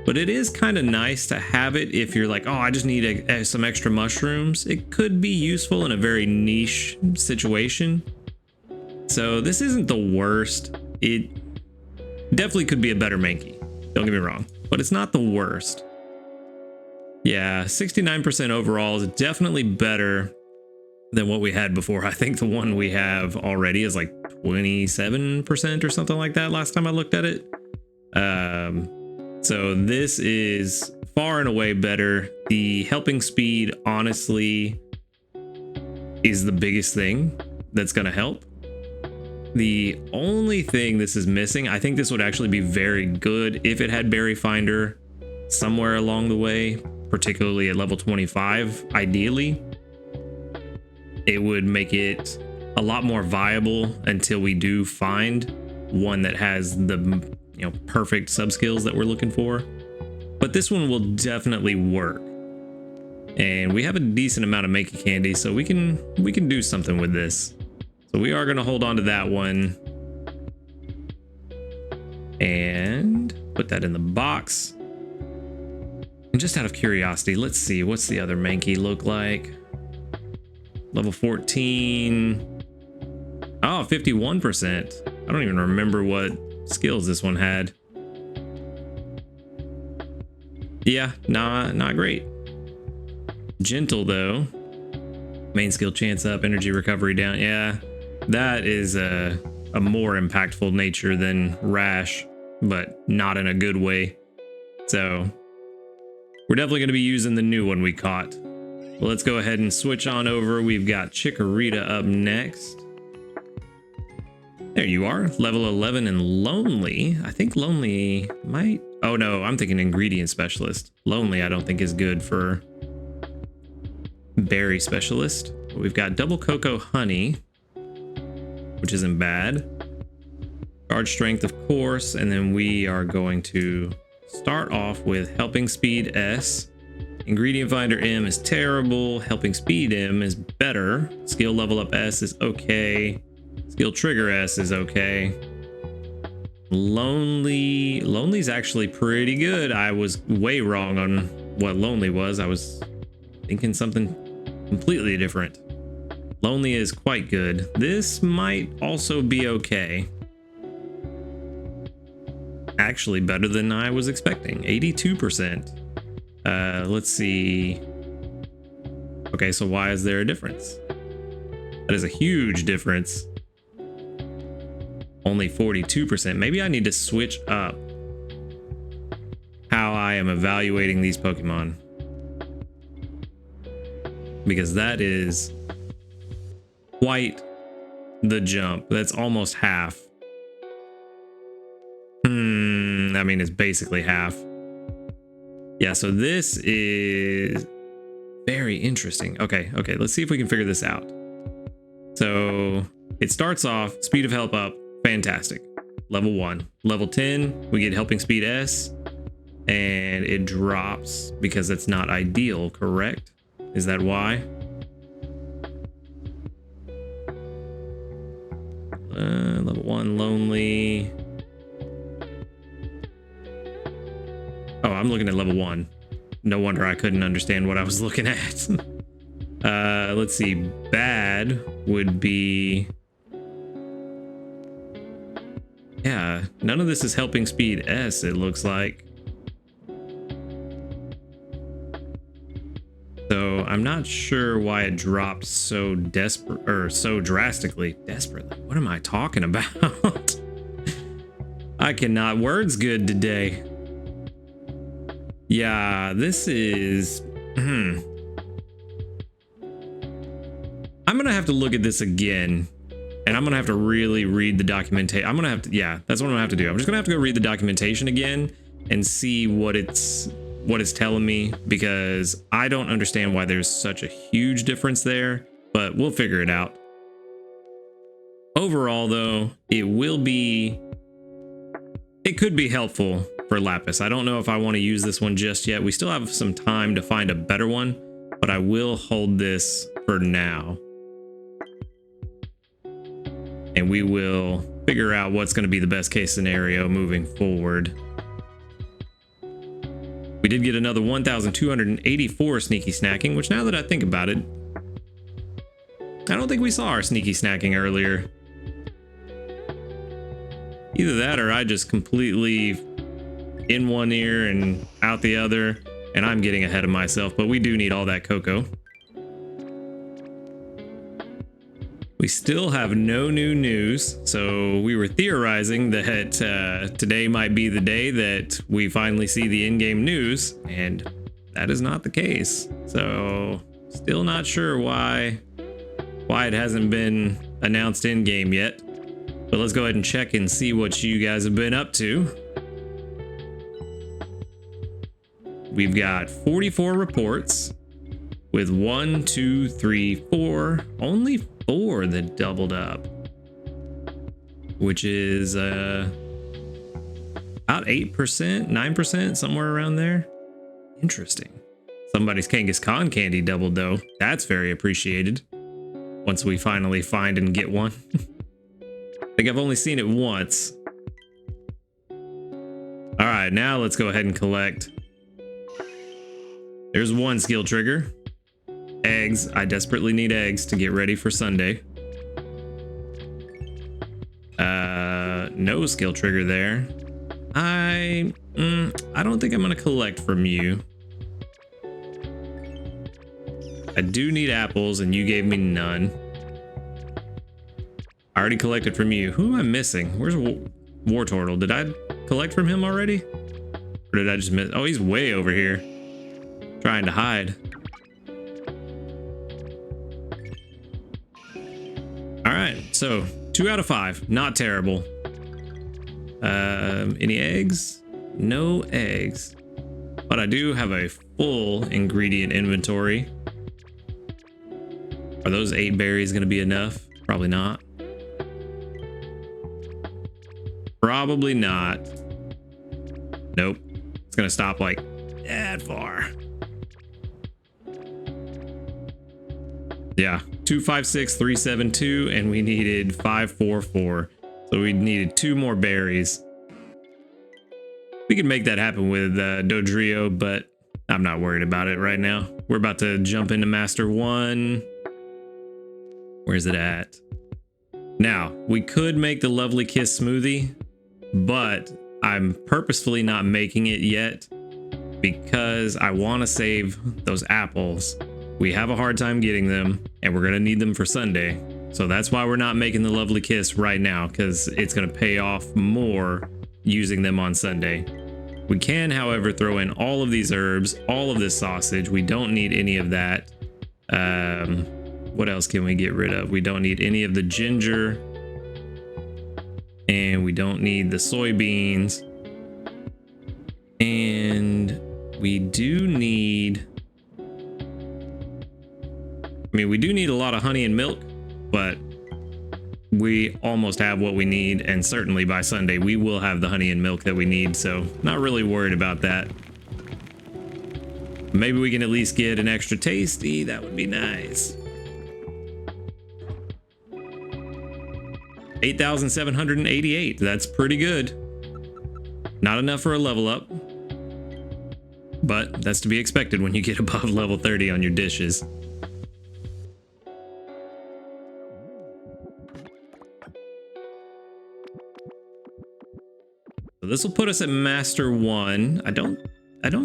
S1: But it is kind of nice to have it if you're like, oh, I just need some extra mushrooms. It could be useful in a very niche situation. So this isn't the worst. It definitely could be a better Mankey. Don't get me wrong, but it's not the worst. Yeah, 69% overall is definitely better than what we had before. I think the one we have already is like 27% or something like that last time I looked at it. So this is far and away better. The helping speed honestly is the biggest thing that's going to help. The only thing this is missing, I think this would actually be very good if it had Berry Finder somewhere along the way, particularly at level 25, ideally. It would make it a lot more viable until we do find one that has the perfect sub skills that we're looking for. But this one will definitely work. And we have a decent amount of Mankey candy, so we can do something with this. So we are going to hold on to that one and put that in the box. And just out of curiosity, let's see, what's the other Mankey look like? Level 14. Oh, 51%. I don't even remember what skills this one had. Yeah, not great. Gentle though. Main skill chance up, energy recovery down. Yeah, that is a more impactful nature than Rash, but not in a good way. So We're definitely going to be using the new one we caught. Well, let's go ahead and switch on over. We've got Chikorita up next. There you are, level 11 and Lonely. I think Lonely might... Oh no, I'm thinking Ingredient Specialist. Lonely I don't think is good for Berry Specialist. We've got Double Cocoa Honey, which isn't bad. Charge Strength, of course, and then we are going to start off with Helping Speed S. Ingredient Finder M is terrible. Helping Speed M is better. Skill Level Up S is okay. Skill Trigger S is okay. Lonely's actually pretty good. I was way wrong on what Lonely was. I was thinking something completely different. Lonely is quite good. This might also be okay. Actually better than I was expecting. 82%. Let's see. Okay, so why is there a difference? That is a huge difference. Only 42%. Maybe I need to switch up how I am evaluating these Pokemon, because that is quite the jump. That's almost half. I mean, it's basically half. Yeah, so this is very interesting. Okay, let's see if we can figure this out. So it starts off, speed of help up, fantastic. Level 1. Level 10, we get Helping Speed S, and it drops because it's not ideal, correct? Is that why? Level 1, Lonely. Oh, I'm looking at level 1. No wonder I couldn't understand what I was looking at. Let's see. Bad would be... Yeah, none of this is Helping Speed S, it looks like. So I'm not sure why it dropped so desperate, or so drastically. Desperately? What am I talking about? I cannot. Words good today. Yeah, this is... I'm gonna have to look at this again, and I'm gonna have to really read the documentation. I'm gonna have to, yeah, that's what I'm gonna have to do. I'm just gonna have to go read the documentation again and see what it's telling me, because I don't understand why there's such a huge difference there, but we'll figure it out. Overall, though, it could be helpful for Lapis. I don't know if I want to use this one just yet. We still have some time to find a better one, but I will hold this for now. And we will figure out what's going to be the best case scenario moving forward. We did get another 1,284 sneaky snacking, which, now that I think about it, I don't think we saw our sneaky snacking earlier. Either that, or I just completely in one ear and out the other, and I'm getting ahead of myself, but we do need all that cocoa. We still have no new news, so we were theorizing that today might be the day that we finally see the in-game news, and that is not the case. So still not sure why it hasn't been announced in-game yet. But let's go ahead and check and see what you guys have been up to. We've got 44 reports with 1, 2, 3, 4, only 4 that doubled up, which is about 8%, 9%, somewhere around there. Interesting. Somebody's Kangaskhan candy doubled, though. That's very appreciated once we finally find and get one. I think I've only seen it once. All right, now let's go ahead and collect. There's one skill trigger. Eggs. I desperately need eggs to get ready for Sunday. No skill trigger there. I don't think I'm gonna collect from you. I do need apples, and you gave me none. I already collected from you. Who am I missing? Where's Wartortle? Did I collect from him already? Or did I just miss? Oh, he's way over here. trying to hide. All right, so 2 out of 5, not terrible. Any eggs? No eggs, but I do have a full ingredient inventory. Are those 8 berries going to be enough? Probably not. Probably not. Nope. It's going to stop like that far. Yeah, 256,372, and we needed 544. So we needed 2 more berries. We could make that happen with Dodrio, but I'm not worried about it right now. We're about to jump into Master 1. Where's it at? Now, we could make the Lovely Kiss smoothie, but I'm purposefully not making it yet because I want to save those apples. We have a hard time getting them, and we're going to need them for Sunday. So that's why we're not making the Lovely Kiss right now, because it's going to pay off more using them on Sunday. We can, however, throw in all of these herbs, all of this sausage. We don't need any of that. What else can we get rid of? We don't need any of the ginger, and we don't need the soybeans. And we do need, we do need a lot of honey and milk, but we almost have what we need, and certainly by Sunday we will have the honey and milk that we need, so not really worried about that. Maybe we can at least get an extra tasty. That would be nice. 8,788. That's pretty good. Not enough for a level up, but that's to be expected when you get above level 30 on your dishes. So this will put us at Master 1. I don't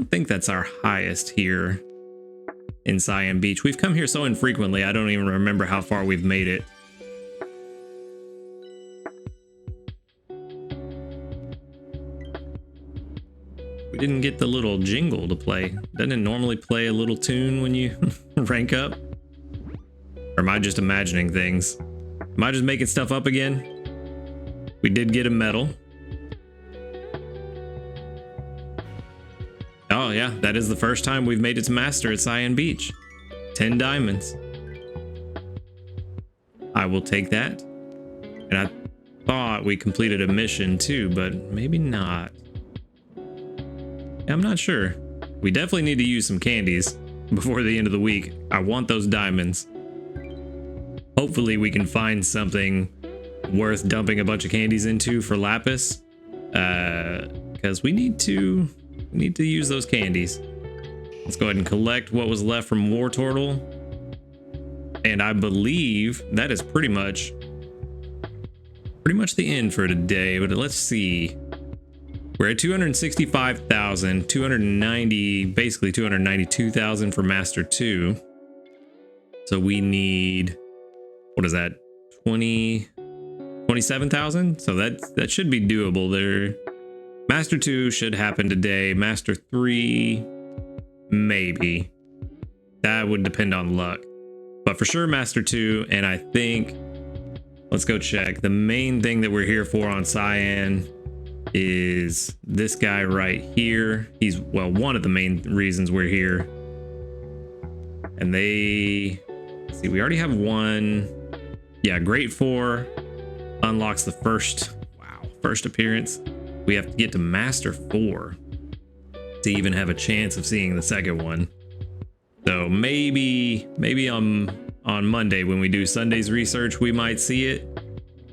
S1: think that's our highest here in Cyan Beach. We've come here so infrequently, I don't even remember how far we've made it. We didn't get the little jingle to play. Doesn't it normally play a little tune when you rank up? Or am I just imagining things? Am I just making stuff up again? We did get a medal. Oh yeah, that is the first time we've made it to Master at Cyan Beach. 10 diamonds. I will take that. And I thought we completed a mission too, but maybe not. I'm not sure. We definitely need to use some candies before the end of the week. I want those diamonds. Hopefully we can find something worth dumping a bunch of candies into for Lapis. Because we need to use those candies. Let's go ahead and collect what was left from War Turtle. And I believe that is pretty much the end for today. But let's see. We're at 265,000, 290, basically 292,000 for Master 2. So we need, what is that? 27,000? So that should be doable there. Master 2 should happen today. Master 3, maybe. That would depend on luck. But for sure, Master 2, and I think, let's go check. The main thing that we're here for on Cyan is this guy right here. He's, well, one of the main reasons we're here. And let's see, we already have one. Yeah, Great 4 unlocks the first appearance. We have to get to Master 4 to even have a chance of seeing the second one. So maybe on Monday when we do Sunday's research, we might see it.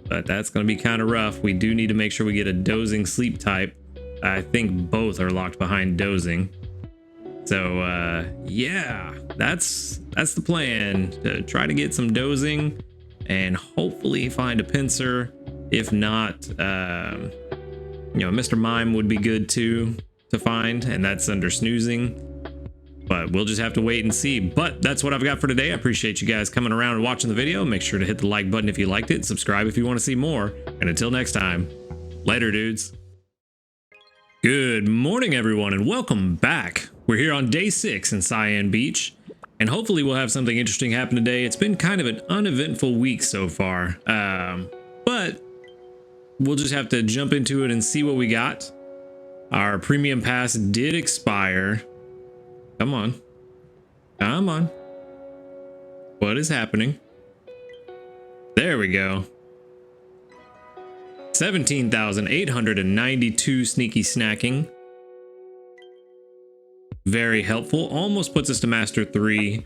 S1: But that's going to be kind of rough. We do need to make sure we get a dozing sleep type. I think both are locked behind dozing. So yeah, that's the plan, to try to get some dozing and hopefully find a pincer. If not, Mr. Mime would be good too to find, and that's under snoozing. But we'll just have to wait and see. But that's what I've got for today. I appreciate you guys coming around and watching the video. Make sure to hit the like button if you liked it. Subscribe if you want to see more. And until next time, later, dudes. Good morning, everyone, and welcome back We're here on day 6 in Cyan Beach, and hopefully we'll have something interesting happen today. It's been kind of an uneventful week so far, but we'll just have to jump into it and see what we got. Our premium pass did expire. Come on. Come on. What is happening? There we go. 17,892 sneaky snacking. Very helpful. Almost puts us to Master 3.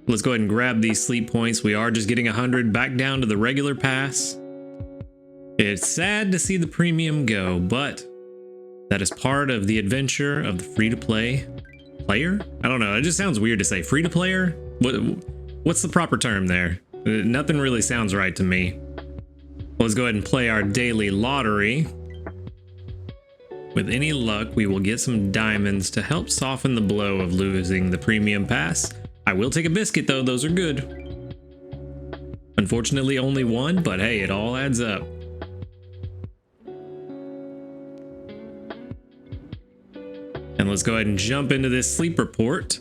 S1: Let's go ahead and grab these sleep points. We are just getting 100 back down to the regular pass. It's sad to see the premium go, but that is part of the adventure of the free-to-play player? I don't know. It just sounds weird to say free-to-player. What's the proper term there? Nothing really sounds right to me. Let's go ahead and play our daily lottery. With any luck, we will get some diamonds to help soften the blow of losing the premium pass. I will take a biscuit though, those are good. Unfortunately, only one, but hey, it all adds up. And let's go ahead and jump into this sleep report.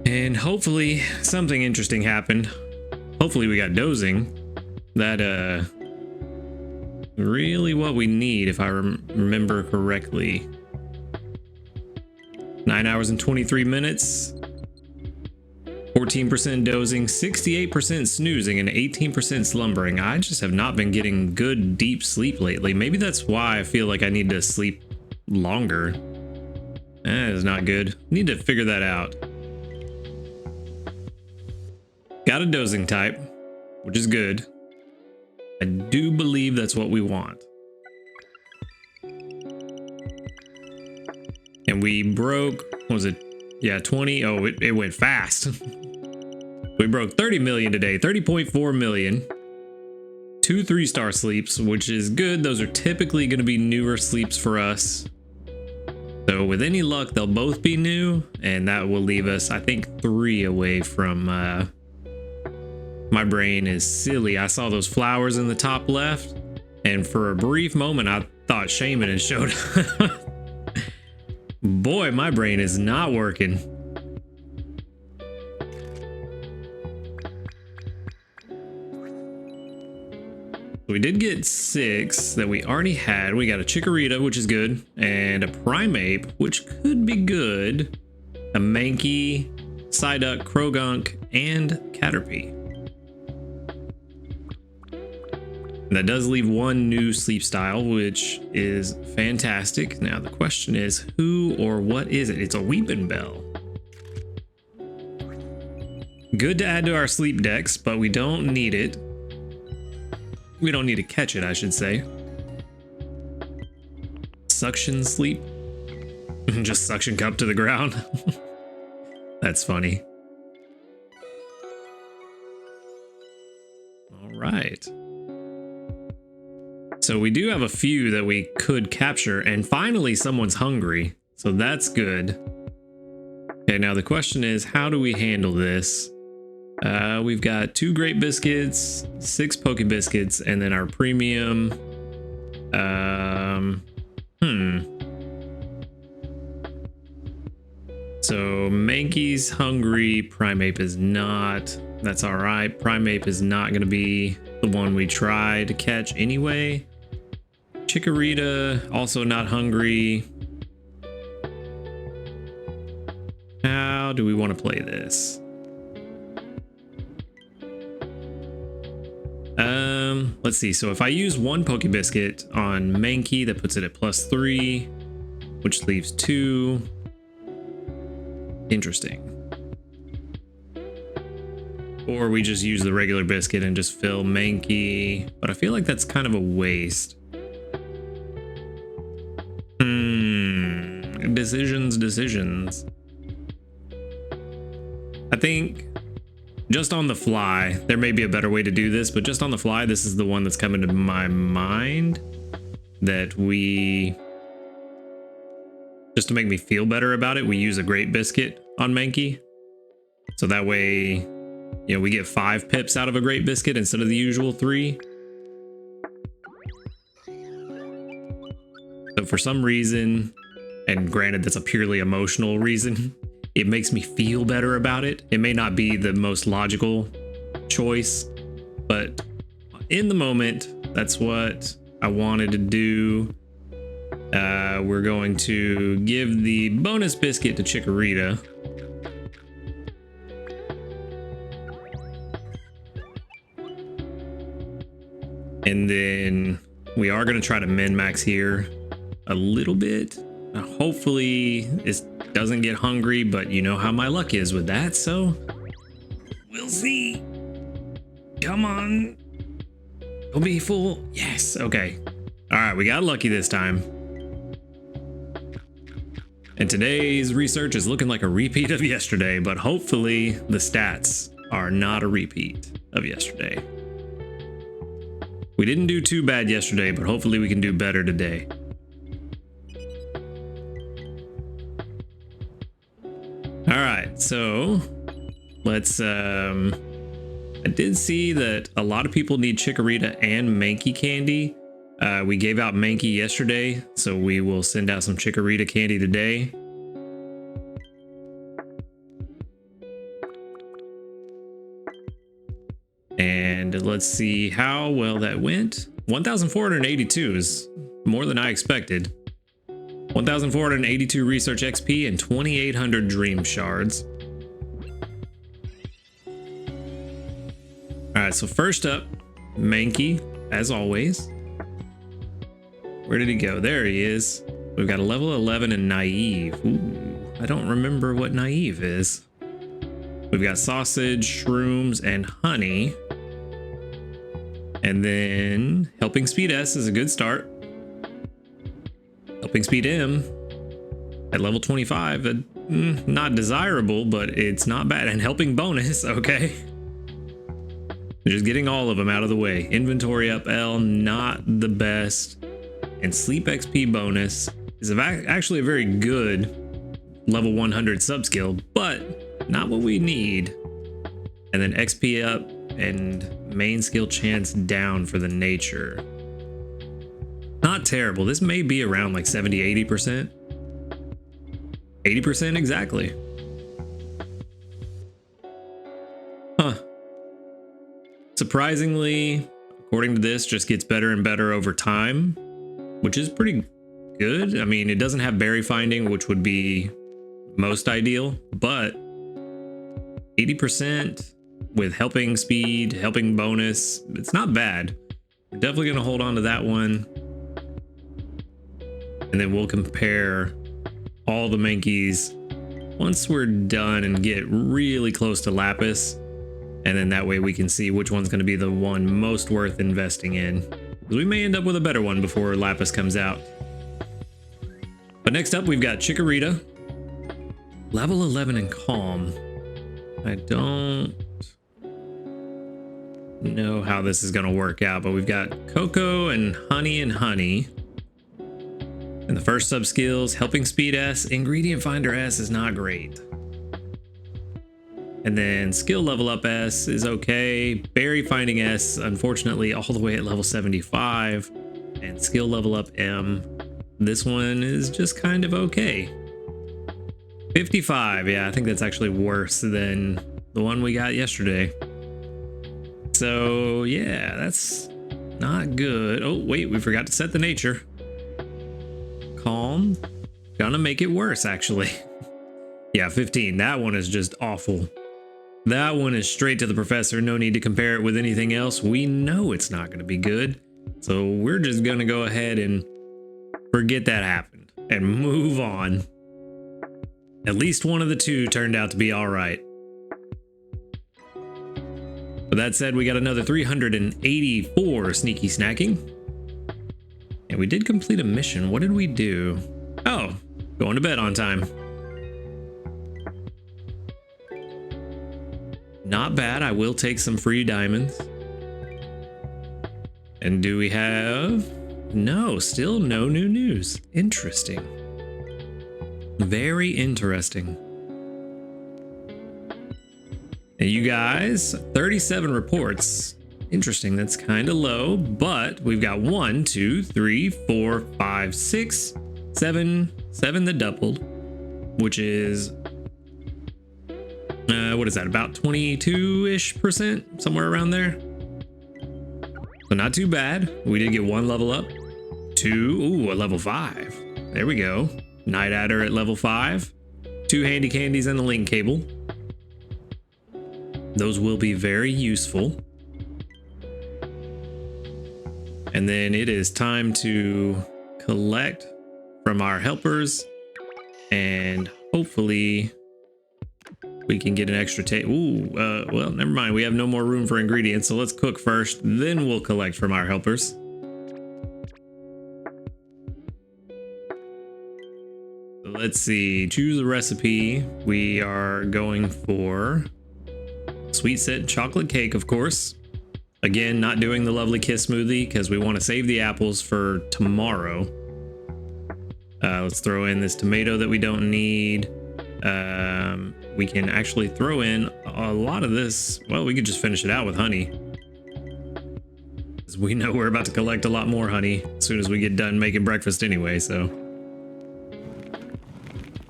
S1: And hopefully something interesting happened. Hopefully we got dozing. That, really what we need, if I remember correctly. 9 hours and 23 minutes. 14% dozing, 68% snoozing, and 18% slumbering. I just have not been getting good deep sleep lately. Maybe that's why I feel like I need to sleep longer. That is not good. Need to figure that out. Got a dozing type, which is good. I do believe that's what we want. And we broke, what was it? Yeah, 20. Oh, it went fast. We broke 30 million today, 30.4 million. 2 3-star sleeps, which is good. Those are typically going to be newer sleeps for us. So with any luck, they'll both be new, and that will leave us, I think, 3 away from my brain is silly. I saw those flowers in the top left, and for a brief moment, I thought Shaman had showed up. Boy, my brain is not working. We did get 6 that we already had. We got a Chikorita, which is good, and a Primeape, which could be good. A Mankey, Psyduck, Krogunk, and Caterpie. That does leave 1 new sleep style, which is fantastic. Now the question is, who or what is it? It's a Weeping Bell. Good to add to our sleep decks, but we don't need it. We don't need to catch it, I should say. Suction sleep. Just suction cup to the ground. That's funny. All right. So we do have a few that we could capture, and finally someone's hungry, so that's good. Okay, now the question is, how do we handle this? We've got 2 Great Biscuits, 6 Poke Biscuits, and then our premium. So Mankey's hungry, Primeape is not. That's all right. Primeape is not going to be the one we try to catch anyway. Chikorita, also not hungry. How do we want to play this? Let's see. So if I use 1 Poke Biscuit on Mankey, that puts it at +3, which leaves 2. Interesting. Or we just use the regular biscuit and just fill Mankey, but I feel like that's kind of a waste. Decisions. I think just on the fly, there may be a better way to do this, but just on the fly, this is the one that's coming to my mind, that we, just to make me feel better about it, we use a Great Biscuit on Mankey. So that way, you know, we get 5 pips out of a Great Biscuit instead of the usual 3. So for some reason, And granted, that's a purely emotional reason. It makes me feel better about it. It may not be the most logical choice, but in the moment, that's what I wanted to do. We're going to give the bonus biscuit to Chikorita. And then we are going to try to min-max here a little bit. Hopefully it doesn't get hungry, but you know how my luck is with that, so we'll see. Come on. Don't be full. Yes, okay. All right, we got lucky this time. And today's research is looking like a repeat of yesterday, but hopefully the stats are not a repeat of yesterday. We didn't do too bad yesterday, but hopefully we can do better today. All right, so let's, I did see that a lot of people need Chikorita and Mankey candy. We gave out Mankey yesterday, so we will send out some Chikorita candy today. And let's see how well that went. 1,482 is more than I expected. 1,482 research XP and 2,800 dream shards. All right, so first up, Mankey, as always. Where did he go? There he is. We've got a level 11 and Naive. Ooh, I don't remember what Naive is. We've got sausage, shrooms, and honey. And then Helping Speed S is a good start. Helping Speed M at level 25, not desirable, but it's not bad. And Helping Bonus, okay. Just getting all of them out of the way. Inventory up L, not the best. And Sleep XP Bonus is actually a very good level 100 subskill, but not what we need. And then XP up and main skill chance down for the nature. Not terrible. This may be around like 70, 80%. 80% exactly. Huh. Surprisingly, according to this, just gets better and better over time, which is pretty good. I mean, it doesn't have berry finding, which would be most ideal, but 80% with helping speed, helping bonus, it's not bad. We're definitely going to hold on to that one. And then we'll compare all the Mankeys once we're done and get really close to Lapis. And then that way we can see which one's going to be the one most worth investing in. Because we may end up with a better one before Lapis comes out. But next up, we've got Chikorita. Level 11 and Calm. I don't know how this is going to work out, but we've got Cocoa and Honey. And the first sub skills, Helping Speed S, Ingredient Finder S is not great. And then Skill Level Up S is okay. Berry Finding S, unfortunately, all the way at level 75. And Skill Level Up M, this one is just kind of okay. 55, yeah, I think that's actually worse than the one we got yesterday. So yeah, that's not good. Oh wait, we forgot to set the nature. Calm, gonna make it worse actually. Yeah, 15, that one is just awful. That one is straight to the professor, no need to compare it with anything else. We know it's not gonna be good. So we're just gonna go ahead and forget that happened and move on. At least one of the two turned out to be all right. With that said, we got another 384 sneaky snacking. And we did complete a mission. What did we do? Oh, going to bed on time. Not bad. I will take some free diamonds. And do we have... No, still no new news. Interesting. Very interesting. And you guys, 37 reports. Interesting, that's kind of low, but we've got 1, 2, 3, 4, 5, 6, 7, 7 that doubled, which is what is that, about 22-ish%, somewhere around there. So not too bad. We did get 1 level up. 2, a level 5. There we go. Night Adder at level 5. 2 handy candies and the link cable. Those will be very useful. And then it is time to collect from our helpers, and hopefully we can get an extra well, never mind. We have no more room for ingredients, so let's cook first, then we'll collect from our helpers. Let's see, choose a recipe. We are going for sweet scent chocolate cake, of course. Again, not doing the lovely kiss smoothie because we want to save the apples for tomorrow. Let's throw in this tomato that we don't need. We can actually throw in a lot of this. Well, we could just finish it out with honey, because we know we're about to collect a lot more honey as soon as we get done making breakfast anyway. So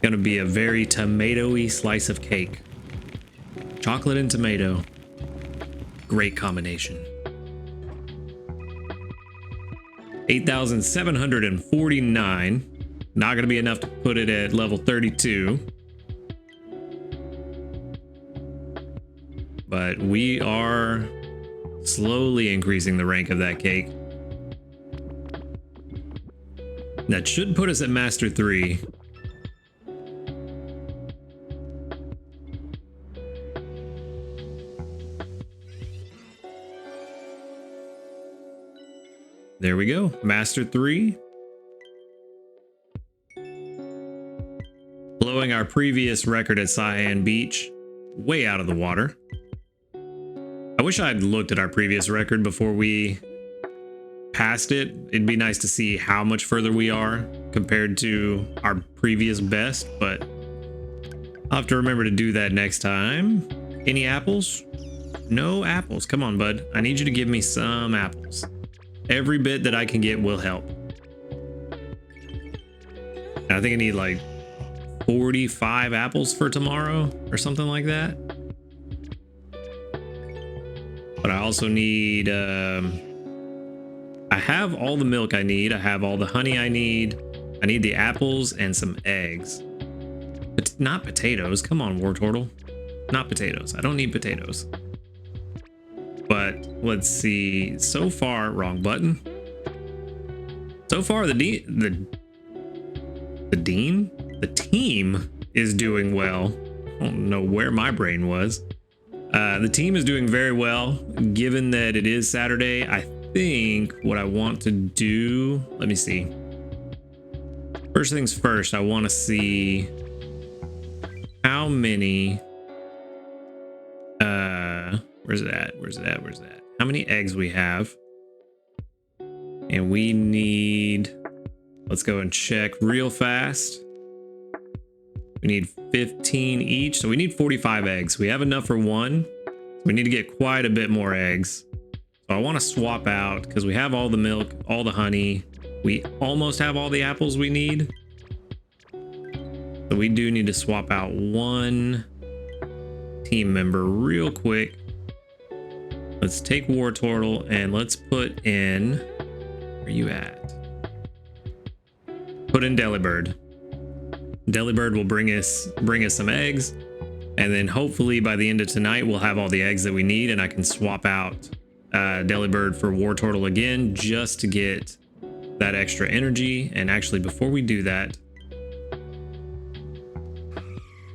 S1: gonna be a very tomatoey slice of cake. Chocolate and tomato. Great combination. 8,749. Not gonna be enough to put it at level 32. But we are slowly increasing the rank of that cake. That should put us at Master 3. There we go, Master 3. Blowing our previous record at Cyan Beach way out of the water. I wish I'd looked at our previous record before we passed it. It'd be nice to see how much further we are compared to our previous best, but I'll have to remember to do that next time. Any apples? No apples. Come on, bud. I need you to give me some apples. Every bit that I can get will help. And I think I need like 45 apples for tomorrow or something like that. But I also need, I have all the milk I need. I have all the honey I need. I need the apples and some eggs. But not potatoes. Come on, Wartortle. Not potatoes. I don't need potatoes. But let's see. So far, wrong button. So far, the team is doing well. I don't know where my brain was. The team is doing very well, given that it is Saturday. I think what I want to do, let me see. First things first, I want to see how many, where's it at? How many eggs we have. And we need, let's go and check real fast. We need 15 each, so we need 45 eggs. We have enough for 1. We need to get quite a bit more eggs. So I want to swap out, because we have all the milk, all the honey. We almost have all the apples we need. So we do need to swap out 1 team member real quick. Let's take Wartortle and let's put in, where are you at? Put in Delibird. Delibird will bring us some eggs, and then hopefully by the end of tonight we'll have all the eggs that we need, and I can swap out Delibird for Wartortle again just to get that extra energy. And actually, before we do that,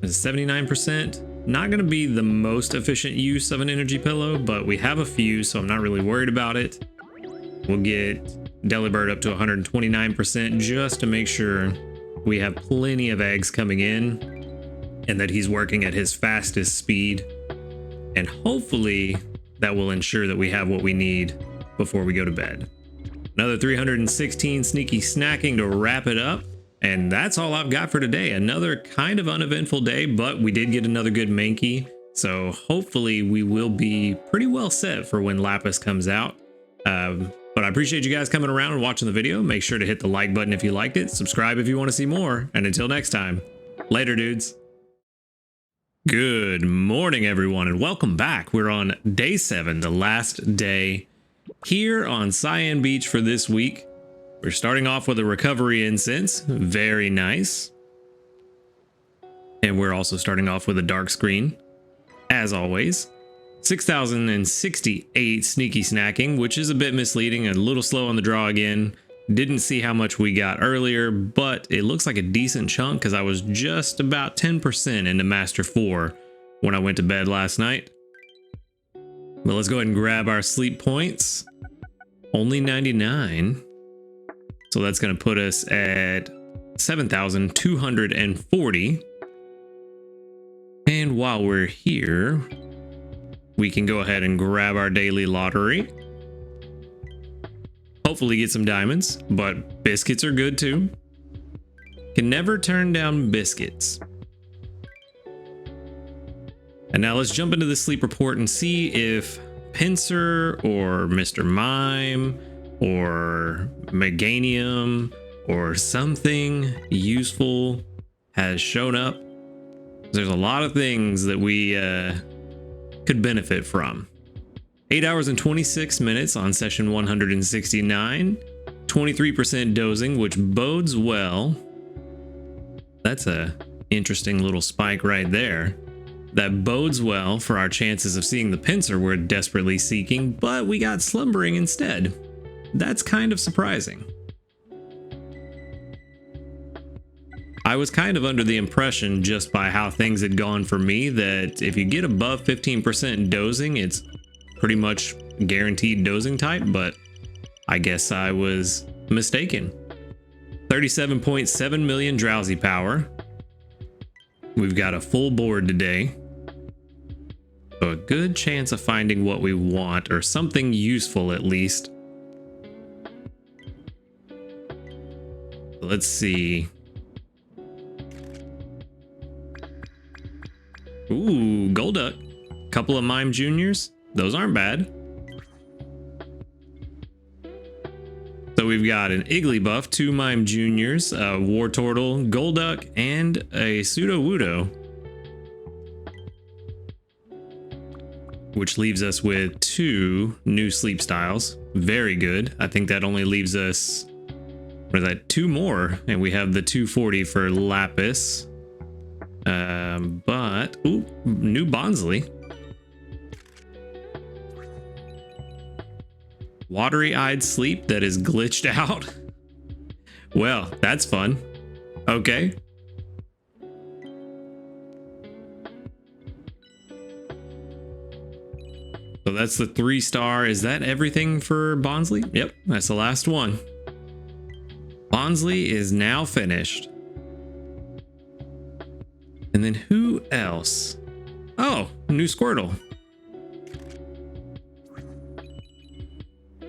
S1: it's 79%. Not going to be the most efficient use of an energy pillow, but we have a few, so I'm not really worried about it. We'll get Delibird up to 129% just to make sure we have plenty of eggs coming in and that he's working at his fastest speed. And hopefully that will ensure that we have what we need before we go to bed. Another 316 sneaky snacking to wrap it up. And that's all I've got for today. Another kind of uneventful day, but we did get another good Mankey. So hopefully we will be pretty well set for when Lapis comes out. But But I appreciate you guys coming around and watching the video. Make sure to hit the like button if you liked it, subscribe if you want to see more, and until next time, later dudes. Good morning everyone and welcome back. We're on day 7, the last day here on Cyan Beach for this week. We're starting off with a recovery incense, very nice. And we're also starting off with a dark screen, as always. 6,068 sneaky snacking, which is a bit misleading, a little slow on the draw again. Didn't see how much we got earlier, but it looks like a decent chunk because I was just about 10% into Master 4 when I went to bed last night. But let's go ahead and grab our sleep points. Only 99. So that's going to put us at 7,240. And while we're here, we can go ahead and grab our daily lottery. Hopefully get some diamonds, but biscuits are good too. Can never turn down biscuits. And now let's jump into the sleep report and see if Pincer or Mr. Mime or Meganium or something useful has shown up. There's a lot of things that we could benefit from. 8 hours and 26 minutes on session 169, 23% dozing, which bodes well. That's a interesting little spike right there. That bodes well for our chances of seeing the pincer we're desperately seeking, but we got slumbering instead. That's kind of surprising. I was kind of under the impression, just by how things had gone for me, that if you get above 15% dozing, it's pretty much guaranteed dozing type, but I guess I was mistaken. 37.7 million drowsy power. We've got a full board today. So a good chance of finding what we want, or something useful at least. Let's see. Ooh, Golduck. Couple of Mime Juniors. Those aren't bad. So we've got an Igglybuff, 2 Mime Juniors, a Wartortle, Golduck, and a Sudowoodo. Which leaves us with 2 new sleep styles. Very good. I think that only leaves us, what is that, 2 more. And we have the 240 for Lapis. But, ooh, new Bonsley. Watery-eyed sleep that is glitched out. Well, that's fun. Okay. So that's the 3-star. Is that everything for Bonsley? Yep, that's the last one. Bonsley is now finished. And then who else? Oh, new Squirtle.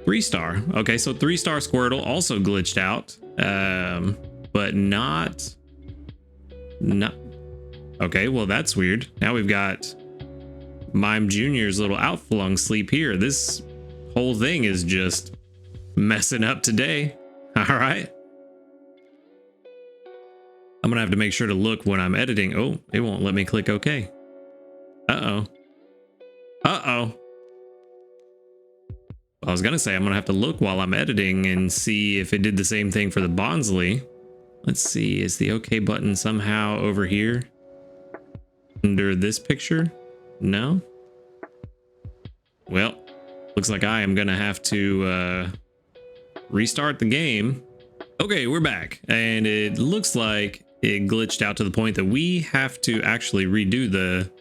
S1: 3-star. Okay, so 3-star Squirtle also glitched out. But not. Okay, well that's weird. Now we've got Mime Jr.'s little outflung sleep here. This whole thing is just messing up today. All right. I'm gonna have to make sure to look when I'm editing. Oh, it won't let me click OK. Uh-oh. Uh-oh. I was gonna say I'm gonna have to look while I'm editing and see if it did the same thing for the Bonsley. Let's see, is the OK button somehow over here? Under this picture? No? Well, looks like I am gonna have to restart the game. Okay, we're back. And it looks like it glitched out to the point that we have to actually redo the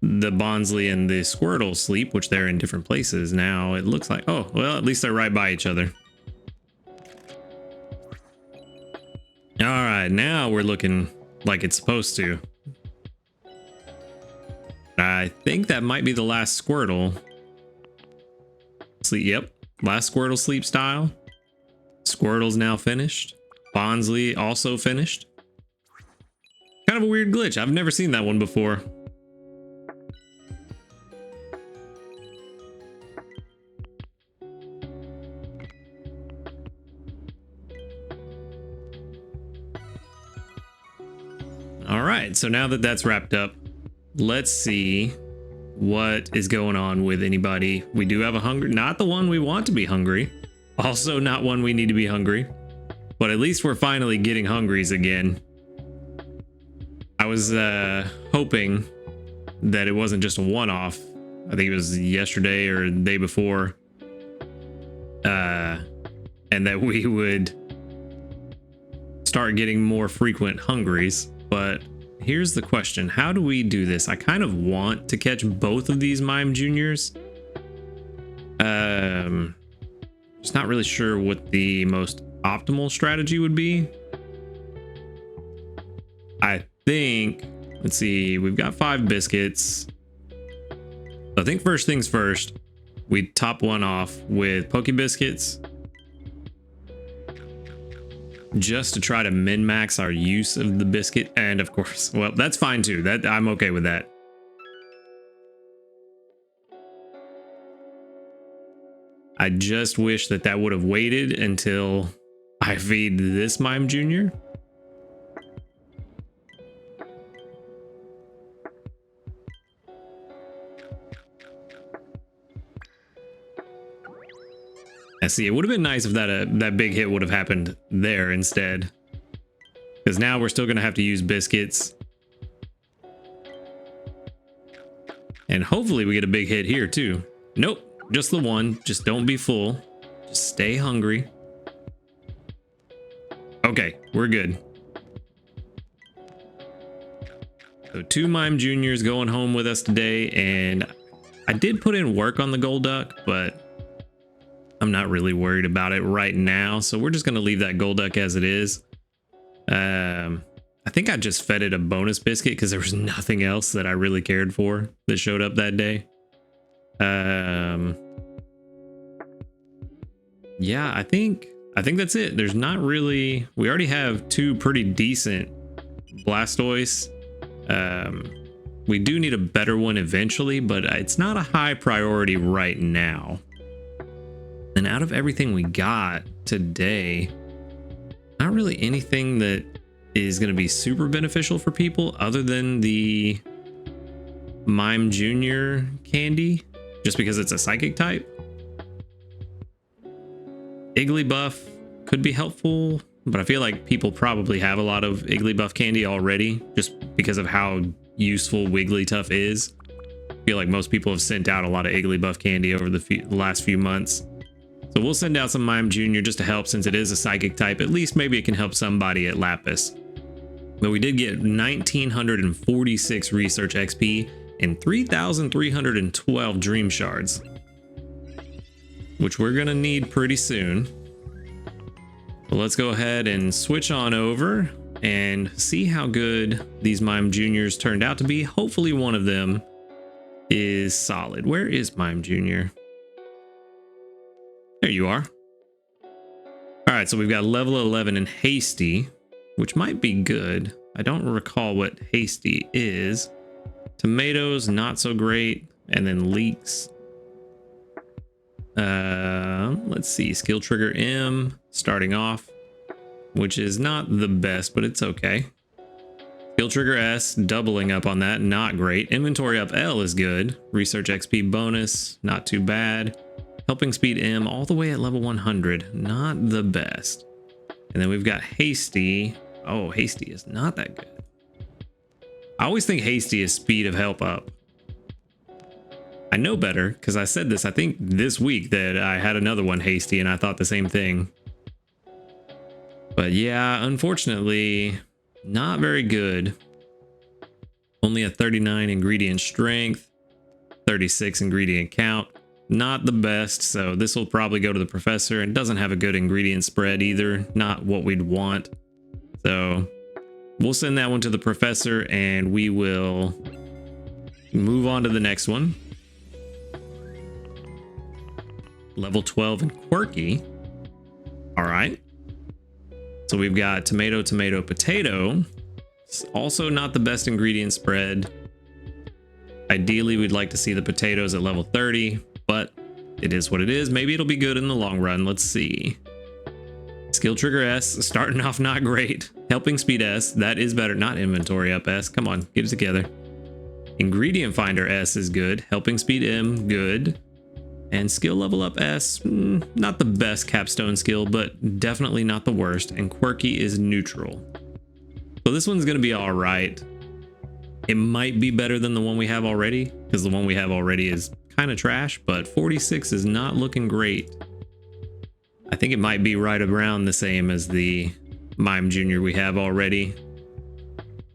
S1: Bonsley and the Squirtle sleep, which they're in different places now. It looks like, oh, well, at least they're right by each other. All right, now we're looking like it's supposed to. I think that might be the last Squirtle. Sleep, yep, last Squirtle sleep style. Squirtle's now finished. Bonsley also finished. Kind of a weird glitch. I've never seen that one before. All right, so now that that's wrapped up, let's see what is going on with anybody. We do have a hungry, not the one we want to be hungry. Also not one we need to be hungry, but at least we're finally getting hungries again. I was hoping that it wasn't just a one-off. I think it was yesterday or the day before. And that we would start getting more frequent hungries. But here's the question. How do we do this? I kind of want to catch both of these Mime Juniors. Just not really sure what the most optimal strategy would be. I think, let's see, we've got 5 biscuits. I think first things first, we top one off with Poke Biscuits. Just to try to min-max our use of the biscuit. And of course, well, that's fine too. That I'm okay with that. I just wish that that would have waited until I feed this Mime Junior. I see. It would have been nice if that big hit would have happened there instead, because now we're still going to have to use biscuits, and hopefully we get a big hit here too. Nope, just the one. Just don't be full. Just stay hungry. Okay, we're good. So 2 Mime Juniors going home with us today, and I did put in work on the gold duck, but I'm not really worried about it right now, so we're just going to leave that gold duck as it is. I think I just fed it a bonus biscuit because there was nothing else that I really cared for that showed up that day. Yeah, I think that's it. There's not really, we already have 2 pretty decent Blastoise. We do need a better one eventually, but it's not a high priority right now. And out of everything we got today, not really anything that is going to be super beneficial for people other than the Mime Junior candy, just because it's a psychic type. Igglybuff could be helpful, but I feel like people probably have a lot of Igglybuff candy already just because of how useful Wigglytuff is. I feel like most people have sent out a lot of Igglybuff candy over the last few months. So we'll send out some Mime Junior just to help, since it is a psychic type. At least maybe it can help somebody at Lapis. But we did get 1,946 research XP and 3,312 dream shards, which we're gonna need pretty soon. So let's go ahead and switch on over and see how good these Mime Juniors turned out to be. Hopefully one of them is solid. Where is Mime Junior? There you are. All right, so we've got level 11 and Hasty, which might be good. I don't recall what Hasty is. Tomatoes, not so great. And then Leeks. Let's see, Skill Trigger M, starting off, which is not the best, but it's okay. Skill Trigger S, doubling up on that, not great. Inventory up L is good. Research XP bonus, not too bad. Helping Speed M all the way at level 100, not the best. And then we've got Hasty. Oh, Hasty is not that good. I always think Hasty is speed of help up. I know better because I said this, I think this week, that I had another one Hasty and I thought the same thing. But yeah, unfortunately, not very good. Only a 39 ingredient strength, 36 ingredient count. Not the best, so this will probably go to the professor, and doesn't have a good ingredient spread either. Not what we'd want. So we'll send that one to the professor, and we will move on to the next one. Level 12 and Quirky. All right. So we've got tomato, tomato, potato. It's also not the best ingredient spread. Ideally, we'd like to see the potatoes at level 30, but it is what it is. Maybe it'll be good in the long run. Let's see. Skill trigger S, starting off not great. Helping speed S, that is better. Not inventory up S. Come on, get it together. Ingredient finder S is good. Helping speed M, good. And skill level up S, not the best capstone skill, but definitely not the worst. And quirky is neutral. So this one's going to be all right. It might be better than the one we have already, because the one we have already is kind of trash, but 46 is not looking great. I think it might be right around the same as the Mime Jr. we have already,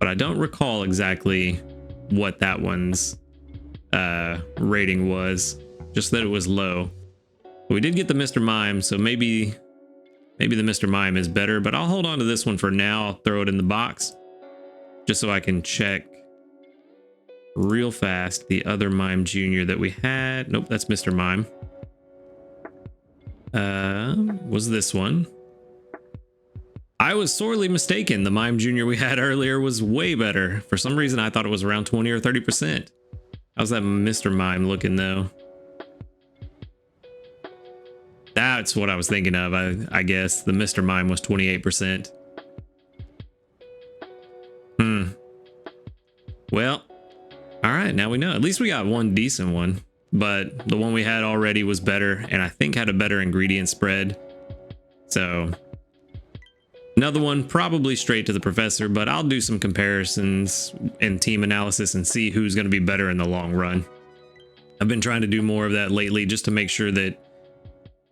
S1: but I don't recall exactly what that one's rating was, just that it was low. We did get the Mr. Mime, so maybe the Mr. Mime is better, but I'll hold on to this one for now. I'll throw it in the box just so I can check real fast the other Mime Jr. that we had. Nope, that's Mr. Mime. Was this one? I was sorely mistaken. The Mime Jr. we had earlier was way better. For some reason, I thought it was around 20 or 30%. How's that Mr. Mime looking though? That's what I was thinking of. I guess the Mr. Mime was 28%. Well, all right, now we know. At least we got one decent one, but the one we had already was better, and I think had a better ingredient spread. So another one, probably straight to the professor, but I'll do some comparisons and team analysis and see who's going to be better in the long run. I've been trying to do more of that lately just to make sure that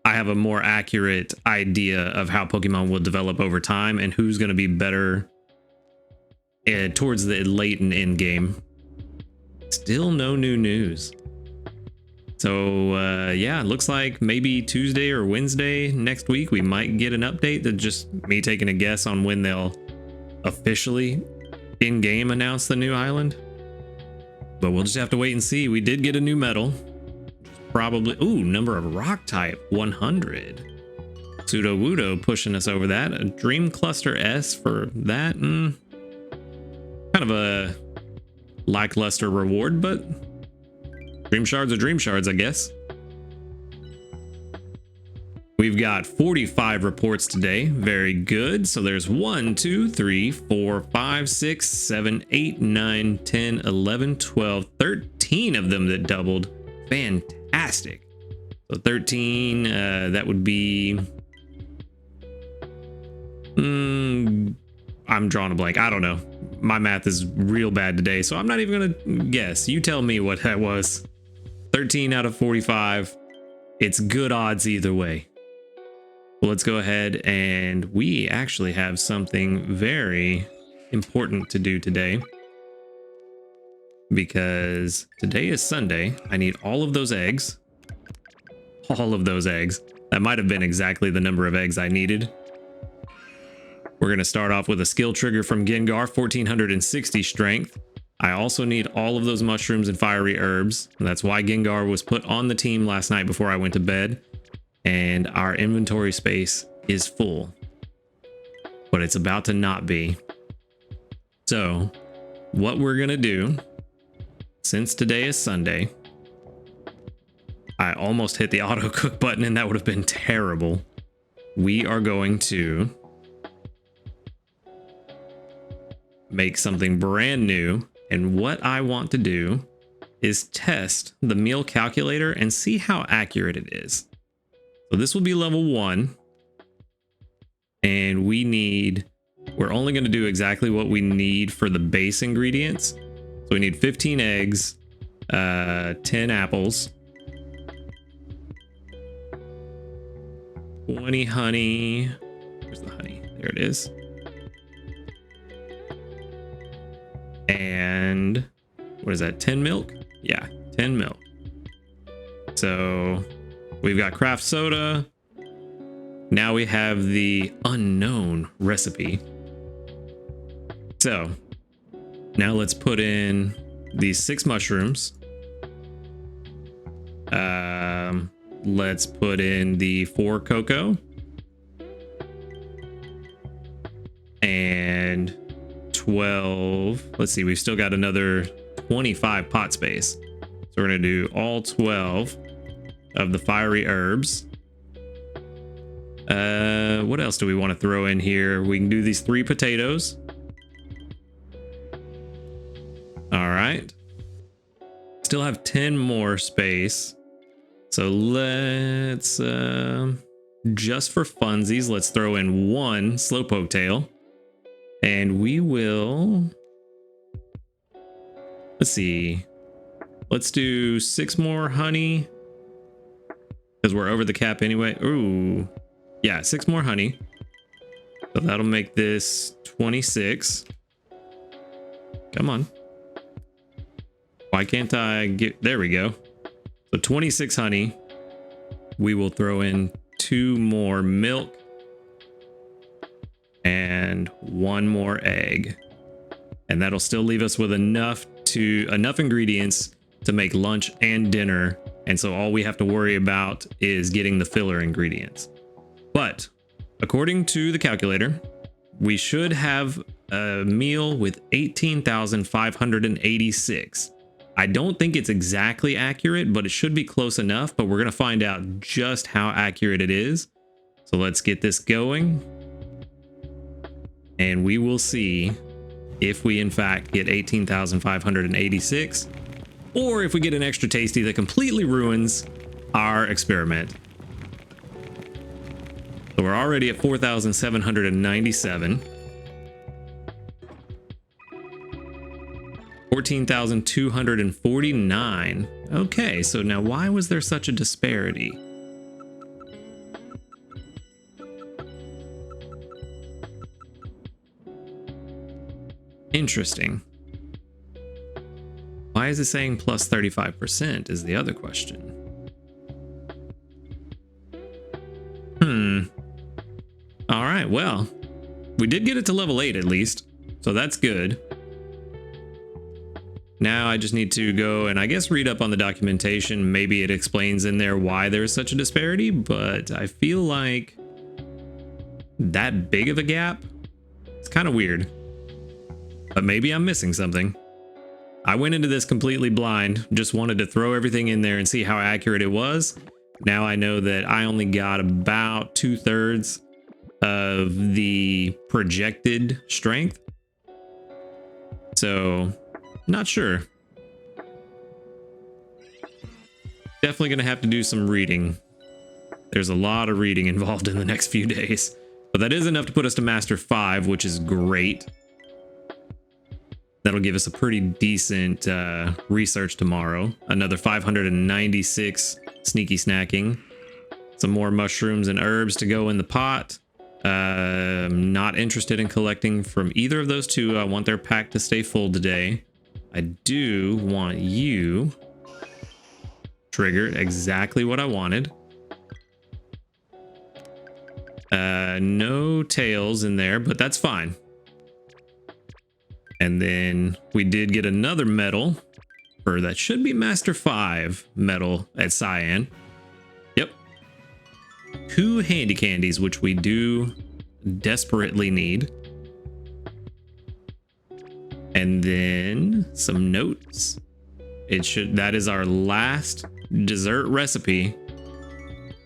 S1: I have a more accurate idea of how Pokemon will develop over time and who's going to be better towards the late and end game. Still no new news. So yeah, it looks like maybe Tuesday or Wednesday next week we might get an update. That's just me taking a guess on when they'll officially in-game announce the new island. But we'll just have to wait and see. We did get a new medal. Probably, ooh, number of rock type, 100. Pseudo Wudo pushing us over that. A Dream Cluster S for that. Kind of a lackluster reward, but Dream Shards are Dream Shards, I guess. We've got 45 reports today. Very good. So there's 1, 2, 3, 4, 5, 6, 7, 8, 9, 10, 11, 12, 13 of them that doubled. Fantastic. So 13, that would be... I'm drawing a blank. I don't know. My math is real bad today, so I'm not even going to guess. You tell me what that was. 13 out of 45. It's good odds either way. Well, let's go ahead, and we actually have something very important to do today. Because today is Sunday. I need all of those eggs. All of those eggs. That might have been exactly the number of eggs I needed. We're going to start off with a skill trigger from Gengar, 1460 strength. I also need all of those mushrooms and fiery herbs. That's why Gengar was put on the team last night before I went to bed. And our inventory space is full. But it's about to not be. So, what we're going to do, since today is Sunday, I almost hit the auto cook button and that would have been terrible. We are going to make something brand new. And what I want to do is test the meal calculator and see how accurate it is. So this will be level 1. And we're only going to do exactly what we need for the base ingredients. So we need 15 eggs, 10 apples, 20 honey. Where's the honey? There it is. And what is that? 10 milk? Yeah, 10 milk. So we've got craft soda. Now we have the unknown recipe. So now let's put in these 6 mushrooms. Let's put in the 4 cocoa. And 12. Let's see, we've still got another 25 pot space. So we're going to do all 12 of the fiery herbs. What else do we want to throw in here? We can do these 3 potatoes. All right. Still have 10 more space. So let's, just for funsies, let's throw in 1 slowpoke tail. And we will, let's see. Let's do 6 more honey, because we're over the cap anyway. Ooh, yeah, 6 more honey. So that'll make this 26. Come on. Why can't I get, there we go. So 26 honey. We will throw in 2 more milk and 1 more egg. And that'll still leave us with enough ingredients to make lunch and dinner. And so all we have to worry about is getting the filler ingredients. But according to the calculator, we should have a meal with 18,586. I don't think it's exactly accurate, but it should be close enough, but we're going to find out just how accurate it is. So let's get this going. And we will see if we in fact get 18,586, or if we get an extra tasty that completely ruins our experiment. So we're already at 4,797. 14,249. Okay, so now why was there such a disparity? Interesting. Why is it saying plus 35% is the other question. All right, well, we did get it to level 8 at least, so that's good. Now I just need to go and I guess read up on the documentation. Maybe it explains in there why there's such a disparity, but I feel like that big of a gap, it's kind of weird. But maybe I'm missing something. I went into this completely blind, just wanted to throw everything in there and see how accurate it was. Now I know that I only got about 2/3 of the projected strength. So, not sure. Definitely gonna have to do some reading. There's a lot of reading involved in the next few days. But that is enough to put us to Master 5, which is great. That'll give us a pretty decent research tomorrow. Another 596 sneaky snacking. Some more mushrooms and herbs to go in the pot. I'm not interested in collecting from either of those two. I want their pack to stay full today. I do want you triggered, exactly what I wanted. No tails in there, but that's fine. And then we did get another medal for that should be Master 5 medal at Cyan. Yep. 2 handy candies, which we do desperately need. And then some notes. That is our last dessert recipe.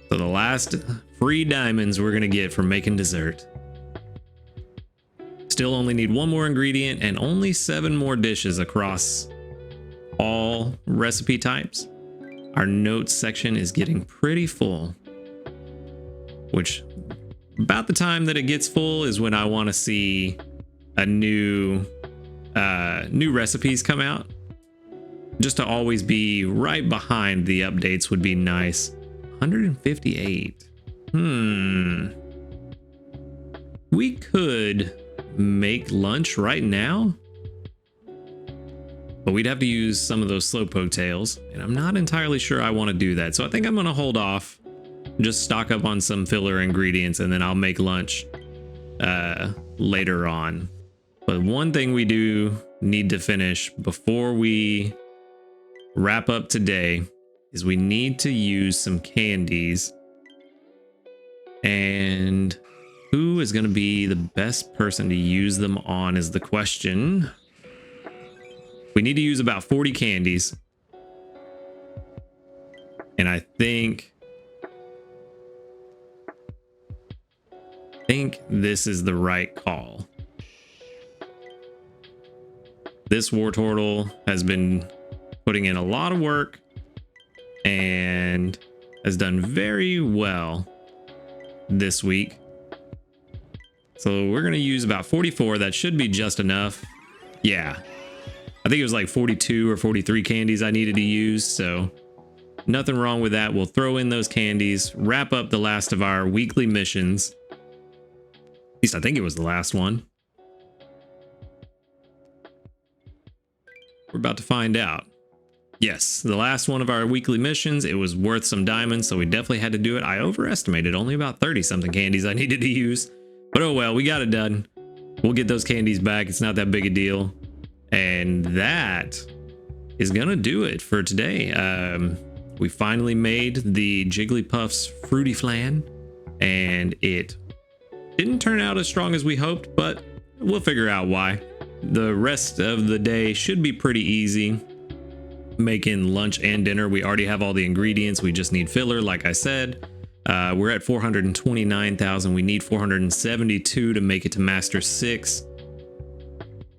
S1: So the last free diamonds we're gonna get from making dessert. Still only need 1 more ingredient and only 7 more dishes across all recipe types. Our notes section is getting pretty full, which about the time that it gets full is when I want to see a new recipes come out. Just to always be right behind the updates would be nice. 158. We could make lunch right now, but we'd have to use some of those slowpoke tails, and I'm not entirely sure I want to do that. So I think I'm gonna hold off, just stock up on some filler ingredients, and then I'll make lunch later on. But one thing we do need to finish before we wrap up today is we need to use some candies. And who is going to be the best person to use them on is the question. We need to use about 40 candies. And I think think this is the right call. This war turtle has been putting in a lot of work and has done very well this week. So we're going to use about 44. That should be just enough. Yeah. I think it was like 42 or 43 candies I needed to use. So nothing wrong with that. We'll throw in those candies, wrap up the last of our weekly missions. At least I think it was the last one. We're about to find out. Yes, the last one of our weekly missions. It was worth some diamonds, so we definitely had to do it. I overestimated only about 30 something candies I needed to use. But oh well, we got it done. We'll get those candies back. It's not that big a deal. And that is gonna do it for today. We finally made the Jigglypuff's Fruity Flan, and it didn't turn out as strong as we hoped, but we'll figure out why. The rest of the day should be pretty easy. Making lunch and dinner. We already have all the ingredients. We just need filler, like I said. We're at 429,000. We need 472 to make it to Master 6.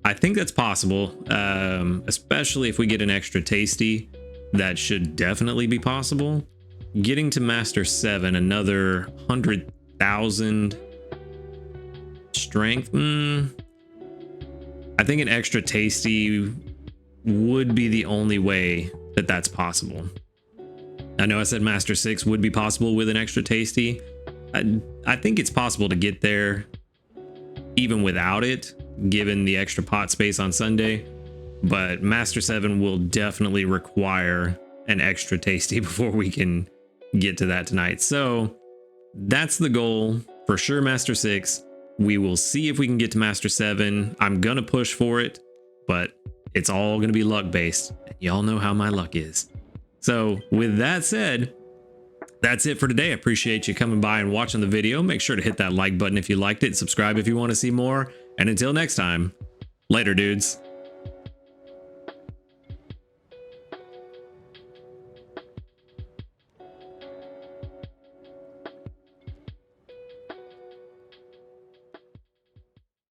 S1: I think that's possible, especially if we get an extra tasty. That should definitely be possible. Getting to Master 7, another 100,000 strength. I think an extra tasty would be the only way that that's possible. I know I said Master 6 would be possible with an extra tasty. I think it's possible to get there even without it, given the extra pot space on Sunday. But Master 7 will definitely require an extra tasty before we can get to that tonight. So that's the goal for sure. Master 6. We will see if we can get to Master 7. I'm gonna push for it, but it's all gonna be luck based. Y'all know how my luck is. So with that said, that's it for today. I appreciate you coming by and watching the video. Make sure to hit that like button if you liked it. Subscribe if you want to see more. And until next time, later, dudes.